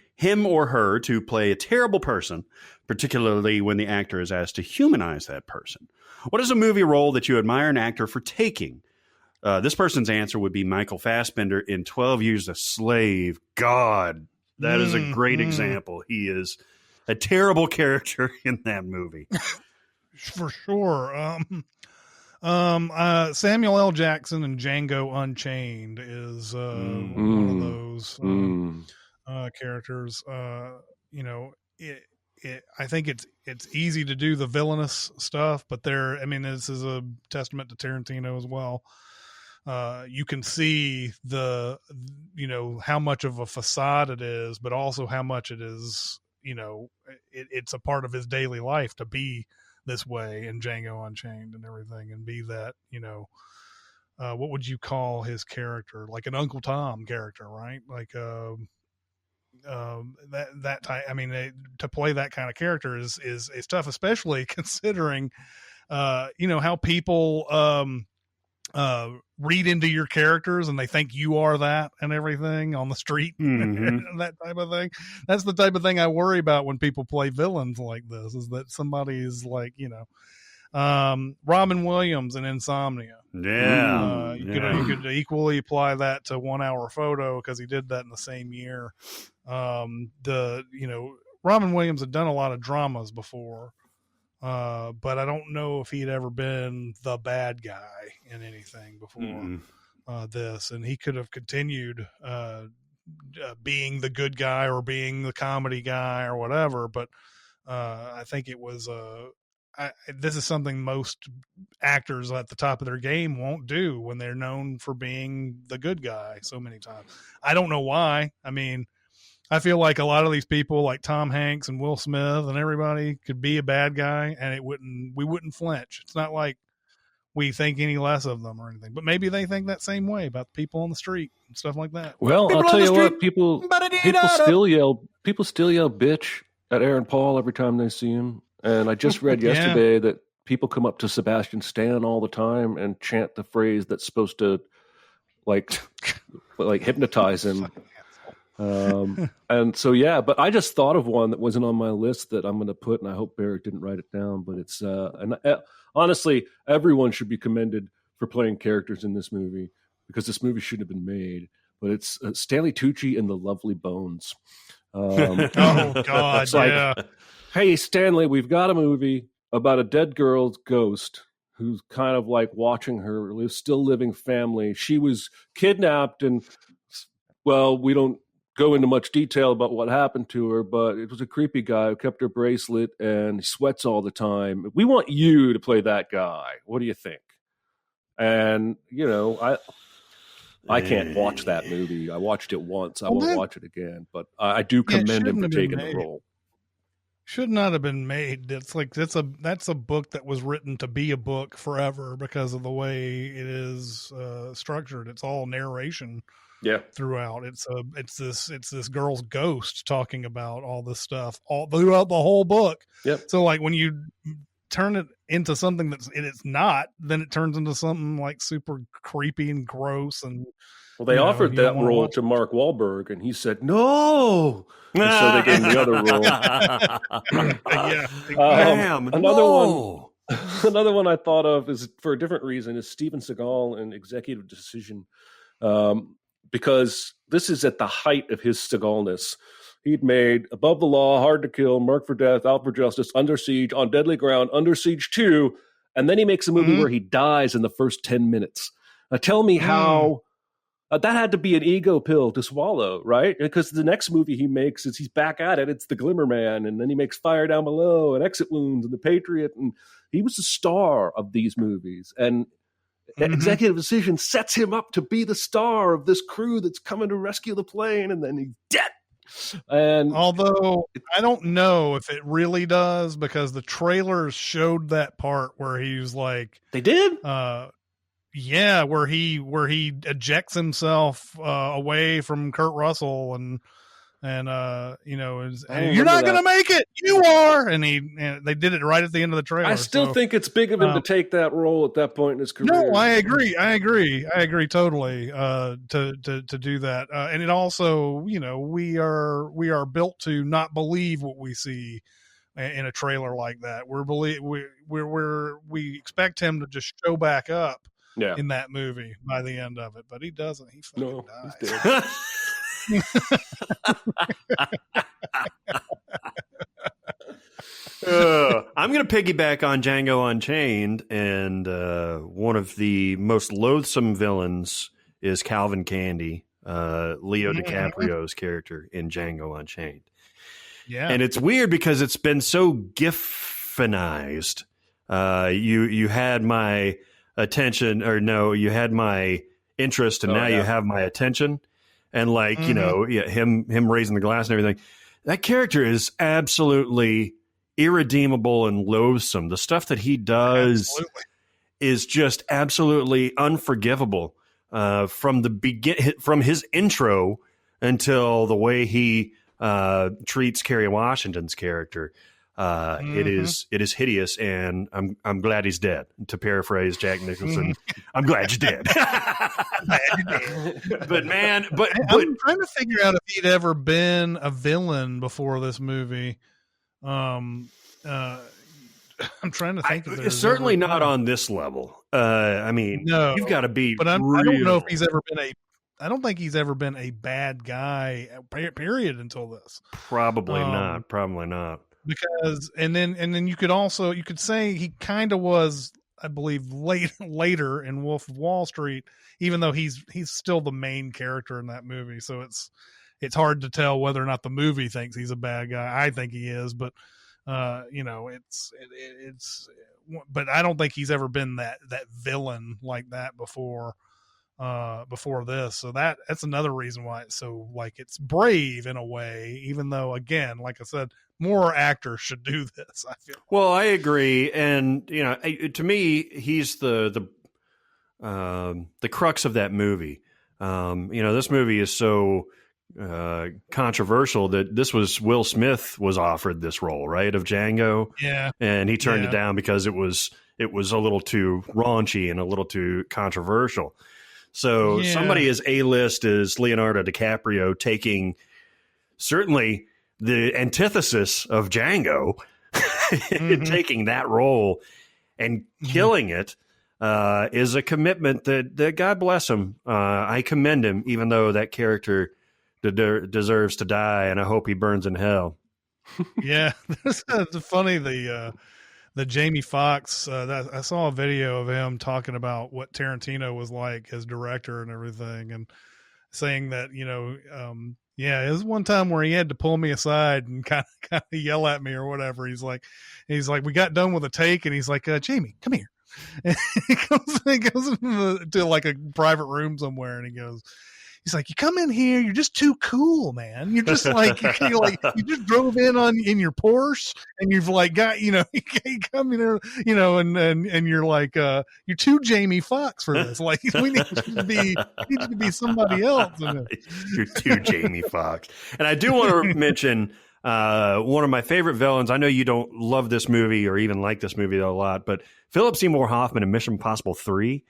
or her to play a terrible person, particularly when the actor is asked to humanize that person. What is a movie role that you admire an actor for taking? This person's answer would be Michael Fassbender in 12 Years a Slave. God, that is a great example. He is a terrible character in that movie. For sure. Samuel L. Jackson in Django Unchained is one of those characters. I think it's easy to do the villainous stuff, but this is a testament to Tarantino as well. You can see how much of a facade it is, but also how much it is, it's a part of his daily life to be this way in Django Unchained and everything, and be that, what would you call his character? Like an Uncle Tom character, right? Like, that type. I mean, to play that kind of character is tough, especially considering, how people, read into your characters and they think you are that and everything on the street. That type of thing. That's the type of thing I worry about when people play villains like this, is that somebody is like, Robin Williams in Insomnia. Yeah. You could equally apply that to 1 Hour Photo, because he did that in the same year. Robin Williams had done a lot of dramas before. But I don't know if he'd ever been the bad guy in anything before this, and he could have continued being the good guy or being the comedy guy or whatever. But I think it was this is something most actors at the top of their game won't do when they're known for being the good guy so many times. I don't know why. I mean, I feel like a lot of these people, like Tom Hanks and Will Smith and everybody, could be a bad guy and we wouldn't flinch. It's not like we think any less of them or anything, but maybe they think that same way about the people on the street and stuff like that. Well, People I'll tell on the you what, street, people still yell bitch at Aaron Paul every time they see him. And I just read yesterday that people come up to Sebastian Stan all the time and chant the phrase that's supposed to like hypnotize him. And so, but I just thought of one that wasn't on my list that I'm going to put, and I hope Barrett didn't write it down, but it's, honestly, everyone should be commended for playing characters in this movie, because this movie shouldn't have been made. but it's Stanley Tucci and the Lovely Bones. Oh God, it's like, yeah. Hey Stanley, we've got a movie about a dead girl's ghost who's kind of like watching her still living family. She was kidnapped, and well, we don't go into much detail about what happened to her, but it was a creepy guy who kept her bracelet and he sweats all the time. We want you to play that guy. What do you think? And I can't watch that movie. I watched it once. I won't watch it again. But I do commend him for taking the role. Should not have been made. It's like that's a book that was written to be a book forever because of the way it is structured. It's all narration. Yeah. Throughout, it's this girl's ghost talking about all this stuff all throughout the whole book. Yep. So like when you turn it into something it's not, then it turns into something like super creepy and gross. And well, they offered that role to Mark Wahlberg, and he said no. And so they gave him the other role. Another one I thought of is for a different reason is Steven Seagal and Executive Decision. Because this is at the height of his Seagalness. He'd made Above the Law, Hard to Kill, Marked for Death, Out for Justice, Under Siege, On Deadly Ground, Under Siege 2, and then he makes a movie where he dies in the first 10 minutes. Tell me how that had to be an ego pill to swallow, right? Because the next movie he makes is he's back at it. It's The Glimmer Man, and then he makes Fire Down Below and Exit Wounds and The Patriot, and he was the star of these movies. And Executive Decision sets him up to be the star of this crew that's coming to rescue the plane, and then he's dead. And although I don't know if it really does, because the trailers showed that part where he was like, they did, yeah, where he ejects himself away from Kurt Russell and you're not going to make it. You are. And they did it right at the end of the trailer. I still think it's big of him to take that role at that point in his career. No, I agree totally to do that. And it also, we are built to not believe what we see in a trailer like that. We expect him to just show back up in that movie by the end of it, but he doesn't. He fucking dies. He's dead. I'm going to piggyback on Django Unchained, and one of the most loathsome villains is Calvin Candy, Leo DiCaprio's character in Django Unchained. Yeah, and it's weird because it's been so giffinized. You had my attention, or no, you had my interest, and now you have my attention. And like, him raising the glass and everything, that character is absolutely irredeemable and loathsome. The stuff that he does is just absolutely unforgivable. From his intro until the way he treats Kerry Washington's character, it is hideous, and I'm glad he's dead. To paraphrase Jack Nicholson, I'm glad you're dead. But man, but I'm trying to figure out if he'd ever been a villain before this movie. I'm trying to think. It's certainly not on this level. I mean, no, you've got to be. But I don't know if he's ever been I don't think he's ever been a bad guy. Period. Until this, probably not. Probably not. Because and then you could say he kind of was, I believe, later in Wolf of Wall Street, even though he's still the main character in that movie. So it's hard to tell whether or not the movie thinks he's a bad guy. I think he is, but it's but I don't think he's ever been that villain like that before this. So that's another reason why it's so like it's brave in a way, even though, again, like I said, more actors should do this, I feel. Well, I agree. And, to me, he's the crux of that movie. This movie is so controversial that this was Will Smith was offered this role, right, of Django. Yeah. And he turned it down because it was a little too raunchy and a little too controversial. So somebody as A-list as Leonardo DiCaprio taking certainly the antithesis of Django, taking that role and killing it, is a commitment that God bless him. I commend him, even though that character deserves to die, and I hope he burns in hell. Yeah, it's funny. The Jamie Foxx. I saw a video of him talking about what Tarantino was like as director and everything, and saying that it was one time where he had to pull me aside and kind of yell at me or whatever. He's like, we got done with a take, and he's like, Jamie, come here. And he goes to like a private room somewhere, and he's like, you come in here, you're just too cool, man. You're just like, you just drove in your Porsche, and you've like got, you come in here, and you're like, you're too Jamie Foxx for this. Like, we need you to be somebody else. You're too Jamie Foxx. And I do want to mention one of my favorite villains. I know you don't love this movie or even like this movie a lot, but Philip Seymour Hoffman in Mission Impossible 3.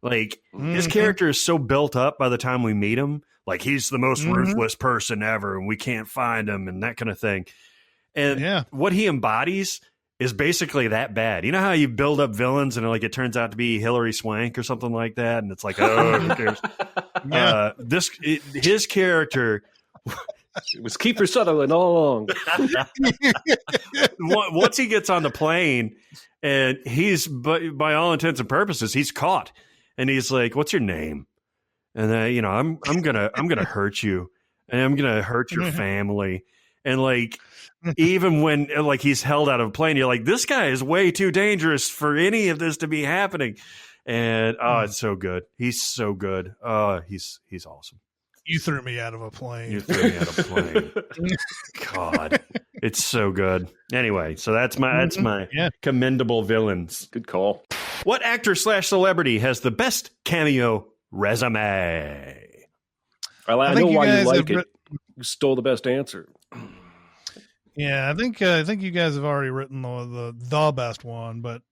Like, his character is so built up by the time we meet him. Like, he's the most ruthless person ever, and we can't find him, and that kind of thing. And what he embodies is basically that bad. You know how you build up villains, and like it turns out to be Hilary Swank or something like that, and it's like, oh, who cares? His character... It was Kiefer Sutherland all along. Once he gets on the plane, and he's, by all intents and purposes, he's caught. And he's like, "What's your name?" And I'm gonna hurt you, and I'm gonna hurt your family. And like, even when like he's held out of a plane, you're like, "This guy is way too dangerous for any of this to be happening." And it's so good. He's so good. He's awesome. You threw me out of a plane. You threw me out of a plane. God, it's so good. Anyway, so that's my commendable villains. Good call. What actor/celebrity has the best cameo resume? Well, I know why you like it. You stole the best answer. Yeah, I think you guys have already written the best one, but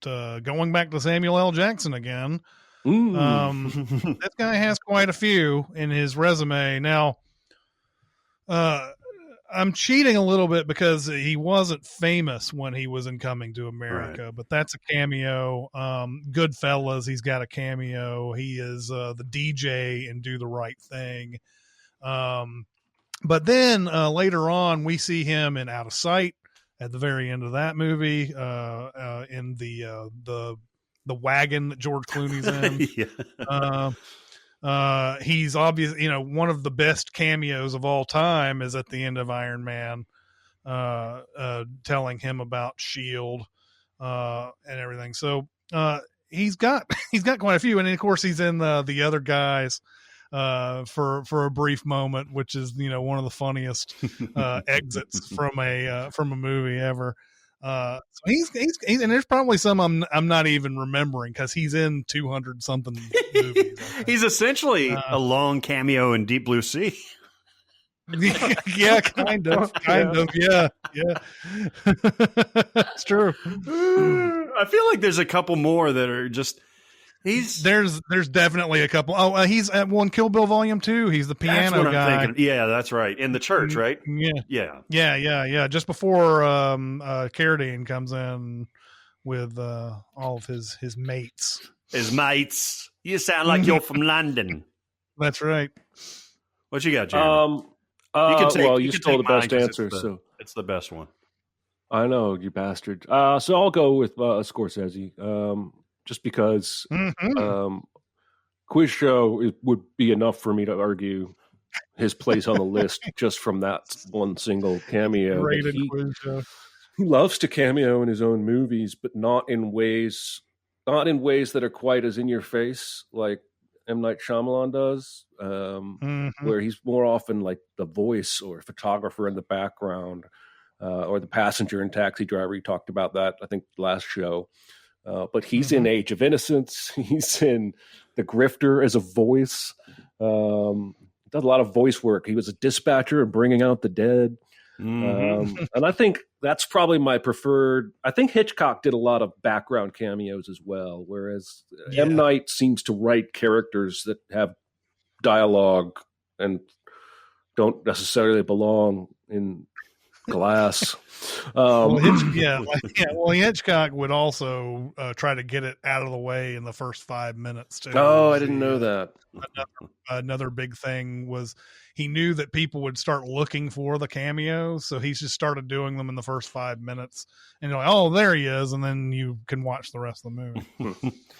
going back to Samuel L. Jackson again. This guy has quite a few in his resume. Now, I'm cheating a little bit because he wasn't famous when he was in Coming to America, but that's a cameo. Goodfellas, he's got a cameo. He is the DJ in Do the Right Thing. But then later on, we see him in Out of Sight at the very end of that movie, in the wagon that George Clooney's in. He's obviously, one of the best cameos of all time is at the end of Iron Man, telling him about S.H.I.E.L.D. And everything. So he's got quite a few, and of course he's in the Other Guys for a brief moment, which is one of the funniest exits from a movie ever. So he's and there's probably some I'm not even remembering because he's in 200 something movies. He's essentially a long cameo in Deep Blue Sea. Yeah, kind of, yeah. It's true. I feel like there's a couple more that are just. There's definitely a couple. Oh, he's at one Kill Bill Volume 2. He's the piano guy. Yeah, that's right. In the church, right? Yeah. Just before Carradine comes in with all of his mates. His mates. You sound like you're from London. That's right. What you got, Jeremy? You stole the best answer, so it's the best one. I know, you bastard. So I'll go with Scorsese. Just because quiz show would be enough for me to argue his place on the list just from that one single cameo. Rated quiz show. He loves to cameo in his own movies, but not in ways that are quite as in your face like M. Night Shyamalan does, where he's more often like the voice or photographer in the background, or the passenger and taxi driver. He talked about that, I think, last show. But he's in Age of Innocence. He's in The Grifter as a voice. Does a lot of voice work. He was a dispatcher in Bringing Out the Dead. And I think that's probably my preferred. I think Hitchcock did a lot of background cameos as well, whereas M. Night seems to write characters that have dialogue and don't necessarily belong in Glass. Well, Hitchcock would also try to get it out of the way in the first 5 minutes too. Oh, I didn't know that. Another big thing was he knew that people would start looking for the cameos, so he just started doing them in the first 5 minutes. And you're like, oh, there he is, and then you can watch the rest of the movie.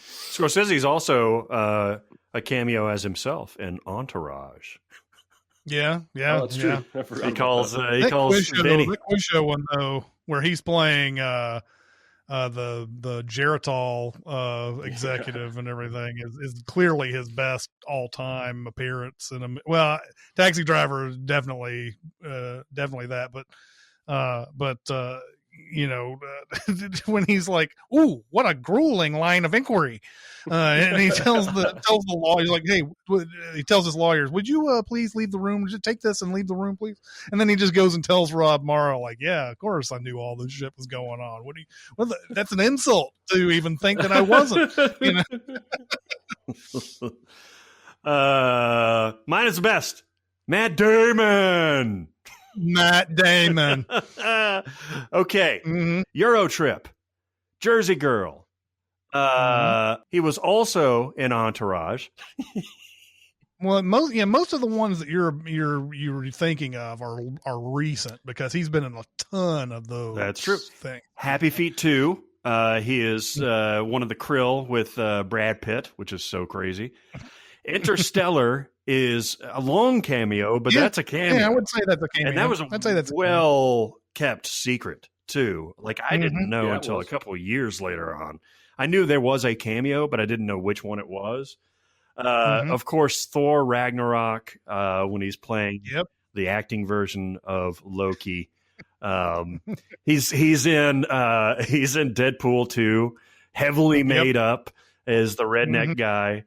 Scorsese's also a cameo as himself in Entourage. Yeah, Oh, that's true. He calls Vinny. The quiz show one though, where he's playing the Geritol executive and everything is clearly his best all time appearance in a Taxi Driver is definitely that, but when he's like, "Ooh, what a grueling line of inquiry," and he tells the lawyer, he's like, "Hey," he tells his lawyers, "Would you please leave the room? Just take this and leave the room, please." And then he just goes and tells Rob Morrow, like, "Yeah, of course I knew all this shit was going on. That's an insult to even think that I wasn't." Mine is the best. Matt Damon. Okay. Mm-hmm. Euro Trip, Jersey Girl. He was also in Entourage. Well, most of the ones that you're thinking of are recent because he's been in a ton of those. That's true. Things. Happy Feet 2. He is one of the Krill with Brad Pitt, which is so crazy. Interstellar is a long cameo, but that's a cameo. Yeah, I would say that's a cameo. And that was a well-kept secret, too. Like, I didn't know until a couple of years later on. I knew there was a cameo, but I didn't know which one it was. Of course, Thor Ragnarok, when he's playing the acting version of Loki. He's in Deadpool 2, heavily made up as the redneck guy.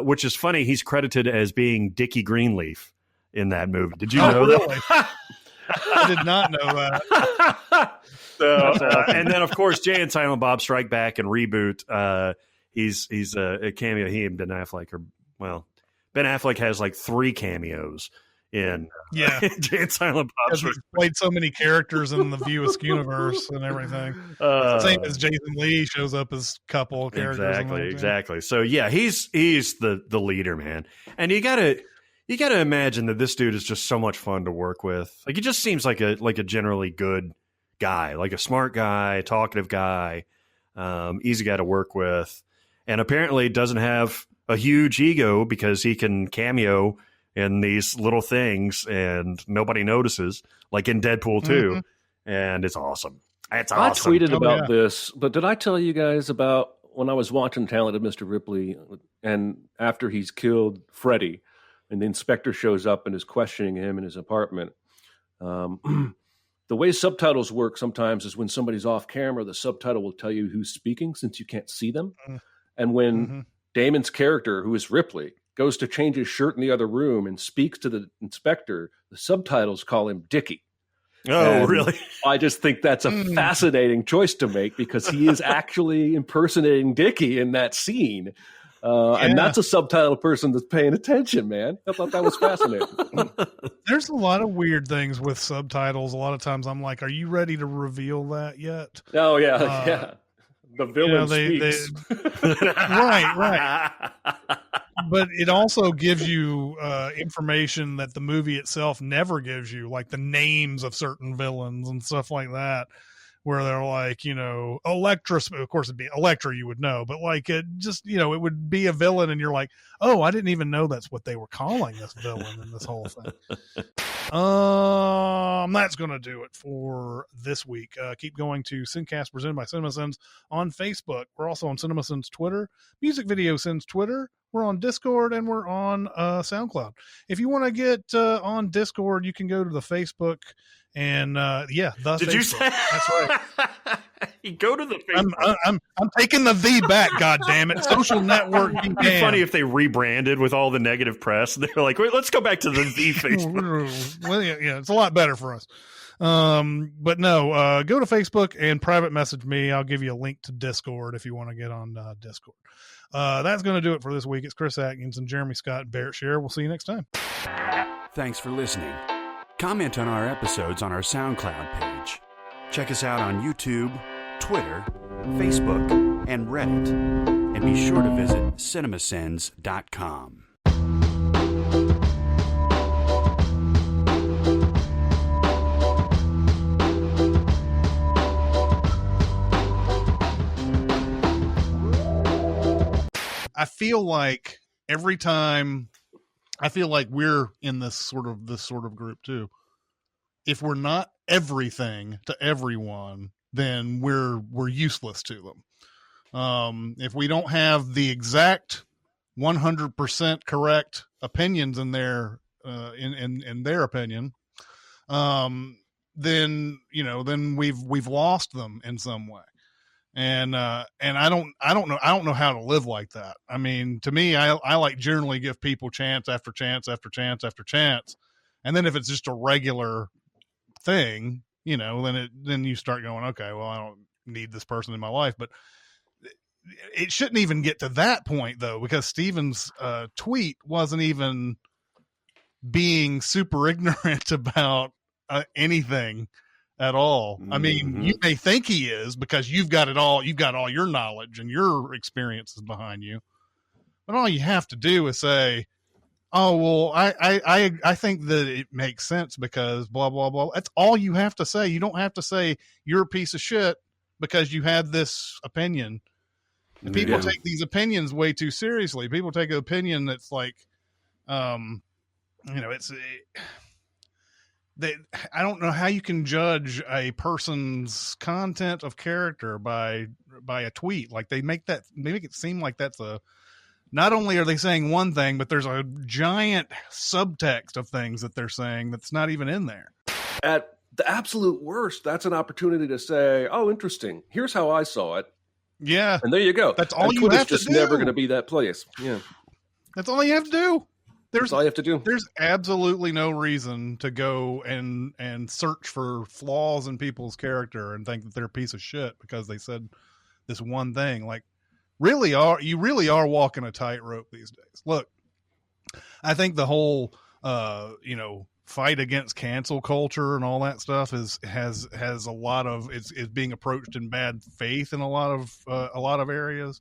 Which is funny. He's credited as being Dickie Greenleaf in that movie. Did you know that? I did not know that. And then, of course, Jay and Silent Bob Strike Back and Reboot. He's a cameo. He and Ben Affleck Ben Affleck has like 3 cameos in Jay and Silent Bob. He's played so many characters in the View Askewniverse and everything. Same as Jason Lee shows up as couple characters. Exactly. So yeah, he's the leader, man. And you gotta imagine that this dude is just so much fun to work with. Like, he just seems like a generally good guy, like a smart guy, talkative guy, easy guy to work with, and apparently doesn't have a huge ego because he can cameo in these little things and nobody notices, like in Deadpool 2. And it's awesome. It's awesome. I tweeted about this, but did I tell you guys about when I was watching Talented Mr. Ripley and after he's killed Freddy and the inspector shows up and is questioning him in his apartment? The way subtitles work sometimes is when somebody's off camera, the subtitle will tell you who's speaking since you can't see them. And when Damon's character, who is Ripley, goes to change his shirt in the other room and speaks to the inspector, the subtitles call him Dickie. Oh, really? I just think that's a fascinating choice to make because he is actually impersonating Dickie in that scene. And that's a subtitle person that's paying attention, man. I thought that was fascinating. There's a lot of weird things with subtitles. A lot of times I'm like, are you ready to reveal that yet? Oh, yeah. The villain speaks. Right. But it also gives you information that the movie itself never gives you, like the names of certain villains and stuff like that, where they're like, Electra, of course it'd be Electra, you would know, but like it just, it would be a villain and you're like, oh, I didn't even know that's what they were calling this villain in this whole thing. That's going to do it for this week. Keep going to SinCast presented by Cinemasins on Facebook. We're also on Cinemasins Twitter, Music Video Sins Twitter. We're on Discord and we're on SoundCloud. If you want to get on Discord, you can go to the Facebook and Did Facebook. You say that's right? You go to the Facebook. I'm taking the V back. God damn it! Social network. It'd be funny if they rebranded with all the negative press. They're like, wait, let's go back to the V Facebook. Well, yeah, it's a lot better for us. But no, go to Facebook and private message me. I'll give you a link to Discord if you want to get on Discord. That's going to do it for this week. It's Chris Atkins and Jeremy Scott and Barrett Sher. We'll see you next time. Thanks for listening. Comment on our episodes on our SoundCloud page. Check us out on YouTube, Twitter, Facebook, and Reddit. And be sure to visit Cinemasins.com. I feel like every time, I feel like we're in this sort of group too. If we're not everything to everyone, then we're useless to them. If we don't have the exact 100% correct opinions in their in their opinion, then we've lost them in some way. And I don't know how to live like that. I mean, to me, I like generally give people chance after chance after chance after chance. And then if it's just a regular thing, then you start going, okay, well, I don't need this person in my life. But it shouldn't even get to that point though, because Steven's tweet wasn't even being super ignorant about anything at all. I mean, you may think he is because you've got all your knowledge and your experiences behind you, but all you have to do is say, oh, well, I think that it makes sense because blah, blah, blah. That's all you have to say. You don't have to say you're a piece of shit because you had this opinion. And people take these opinions way too seriously. People take an opinion that's like, I don't know how you can judge a person's content of character by a tweet. Like they make it seem like that's not only are they saying one thing, but there's a giant subtext of things that they're saying that's not even in there. At the absolute worst, that's an opportunity to say, oh, interesting. Here's how I saw it. Yeah. And there you go. That's all and you Twitter's have to do. just never going to be that place. Yeah. That's all you have to do. That's all you have to do. There's absolutely no reason to go and search for flaws in people's character and think that they're a piece of shit because they said this one thing. Like, you really are walking a tightrope these days. Look, I think the whole fight against cancel culture and all that stuff has a lot of is being approached in bad faith in a lot of areas.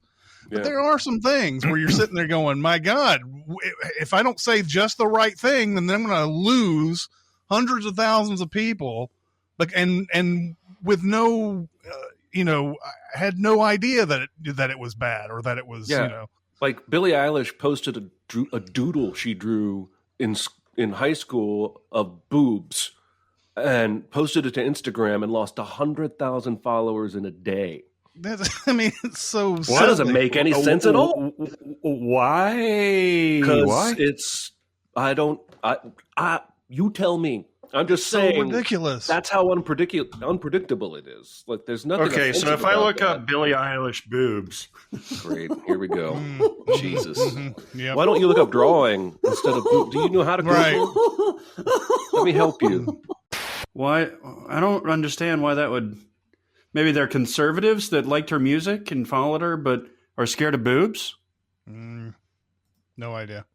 But there are some things where you're sitting there going, my God, if I don't say just the right thing, then I'm going to lose hundreds of thousands of people. And with no, I had no idea that it was bad or that it was, Like Billie Eilish posted a doodle she drew in high school of boobs and posted it to Instagram and lost 100,000 followers in a day. It's so that doesn't make any sense at all. Why? Because you tell me. I'm just saying, ridiculous. That's how unpredictable it is. Like, there's nothing. Okay, so if I look up Billie Eilish boobs, great, here we go. Jesus, yep. Why don't you look up drawing instead of boob? Do you know how to Google? Let me help you. Why? I don't understand why that would. Maybe they're conservatives that liked her music and followed her, but are scared of boobs. No idea.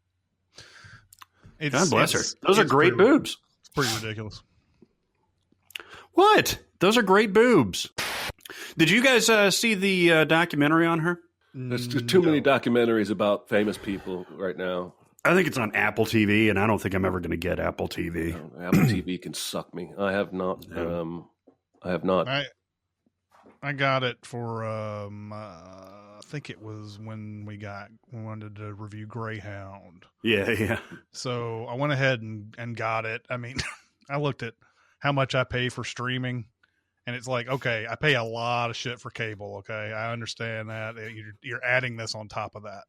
God bless her. Those are great boobs. It's pretty ridiculous. What? Those are great boobs. Did you guys see the documentary on her? There's too many documentaries about famous people right now. I think it's on Apple TV, and I don't think I'm ever going to get Apple TV. Apple TV can suck me. I have not. I have not. I got it for I think it was when we wanted to review Greyhound. Yeah. So I went ahead and got it. I mean, I looked at how much I pay for streaming, and it's like, okay, I pay a lot of shit for cable. Okay, I understand that you're adding this on top of that.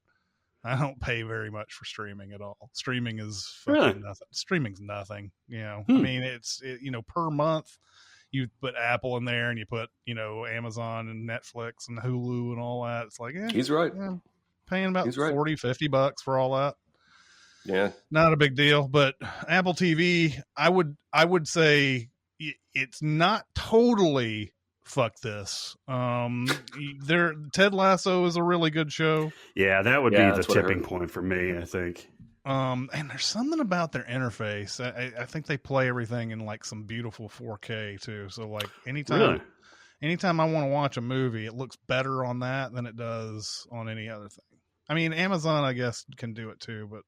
I don't pay very much for streaming at all. Streaming is fucking nothing. Streaming's nothing. I mean, it's per month. You put Apple in there and you put, Amazon and Netflix and Hulu and all that. It's like, he's right. Yeah, paying about $40-$50 for all that. Yeah. Not a big deal, but Apple TV, I would say it's not totally fuck this. Ted Lasso is a really good show. Yeah, that would be the tipping point for me, I think. And there's something about their interface. I think they play everything in like some beautiful 4K too. So like anytime I want to watch a movie, it looks better on that than it does on any other thing. I mean, Amazon, I guess, can do it too, but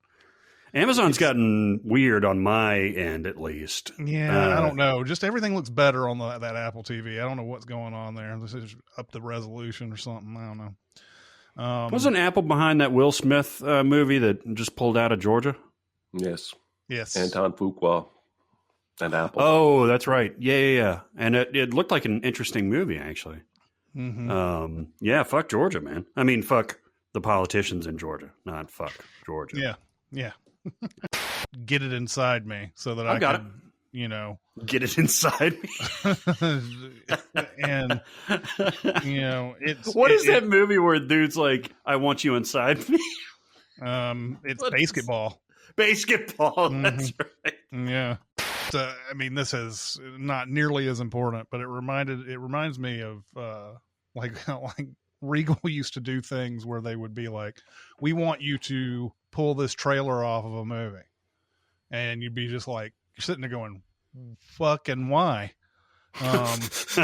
Amazon's gotten weird on my end, at least. Yeah, I don't know. Just everything looks better on that Apple TV. I don't know what's going on there. This is up the resolution or something. I don't know. Wasn't Apple behind that Will Smith movie that just pulled out of Georgia? Yes. Yes. Anton Fuqua and Apple. Oh, that's right. Yeah. And it looked like an interesting movie, actually. Mm-hmm. Yeah, fuck Georgia, man. I mean, fuck the politicians in Georgia, not fuck Georgia. Yeah. Get it inside me so that I got can, you know, get it inside me. And you know, it's what is that movie where dude's like, "I want you inside me"? It's basketball. Basketball. That's right. Yeah. So, I mean, this is not nearly as important, but it reminds me of like Regal used to do things where they would be like, "We want you to pull this trailer off of a movie," and you'd be just like, you're sitting there going, "Fucking why?" That's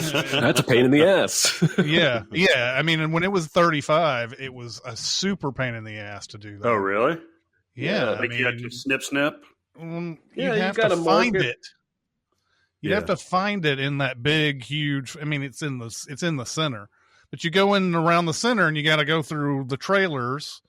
a pain in the ass. Yeah. I mean, and when it was 35, it was a super pain in the ass to do that. Oh, really? Yeah. Like you had to snip. You'd Yeah, have you to gotta find mark it. it. You'd have to find it in that big, huge. I mean, it's in the center, but you go in around the center, and you got to go through the trailers,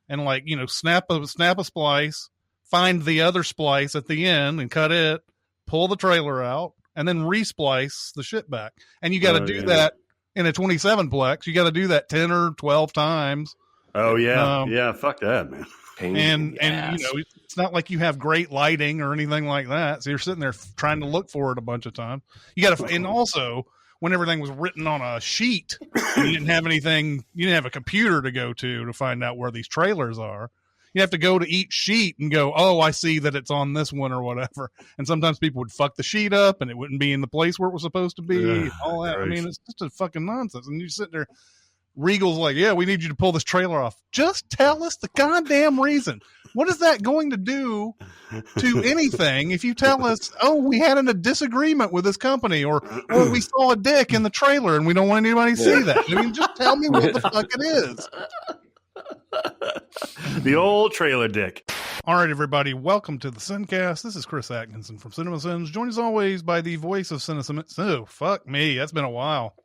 and like, you know, snap a splice, find the other splice at the end, and cut it, pull the trailer out, and then resplice the shit back. And you got to do that in a 27 plex. You got to do that 10 or 12 times. Oh yeah, fuck that, man. And you know, it's not like you have great lighting or anything like that. So you're sitting there trying to look for it a bunch of times. You got to, and also when everything was written on a sheet, you didn't have anything, you didn't have a computer to go to find out where these trailers are. You have to go to each sheet and go, "Oh, I see that it's on this one," or whatever. And sometimes people would fuck the sheet up and it wouldn't be in the place where it was supposed to be. All that. Christ. I mean, it's just a fucking nonsense. And you sit there, Regal's like, "Yeah, we need you to pull this trailer off." Just tell us the goddamn reason. What is that going to do to anything if you tell us, "Oh, we had a disagreement with this company," or "we saw a dick in the trailer and we don't want anybody to see that"? I mean, just tell me what the fuck it is. The old trailer dick. All right, everybody, welcome to the Sendcast. This is Chris Atkinson from Cinemasins, joined as always by the voice of Cinemasins. Oh, fuck me, that's been a while.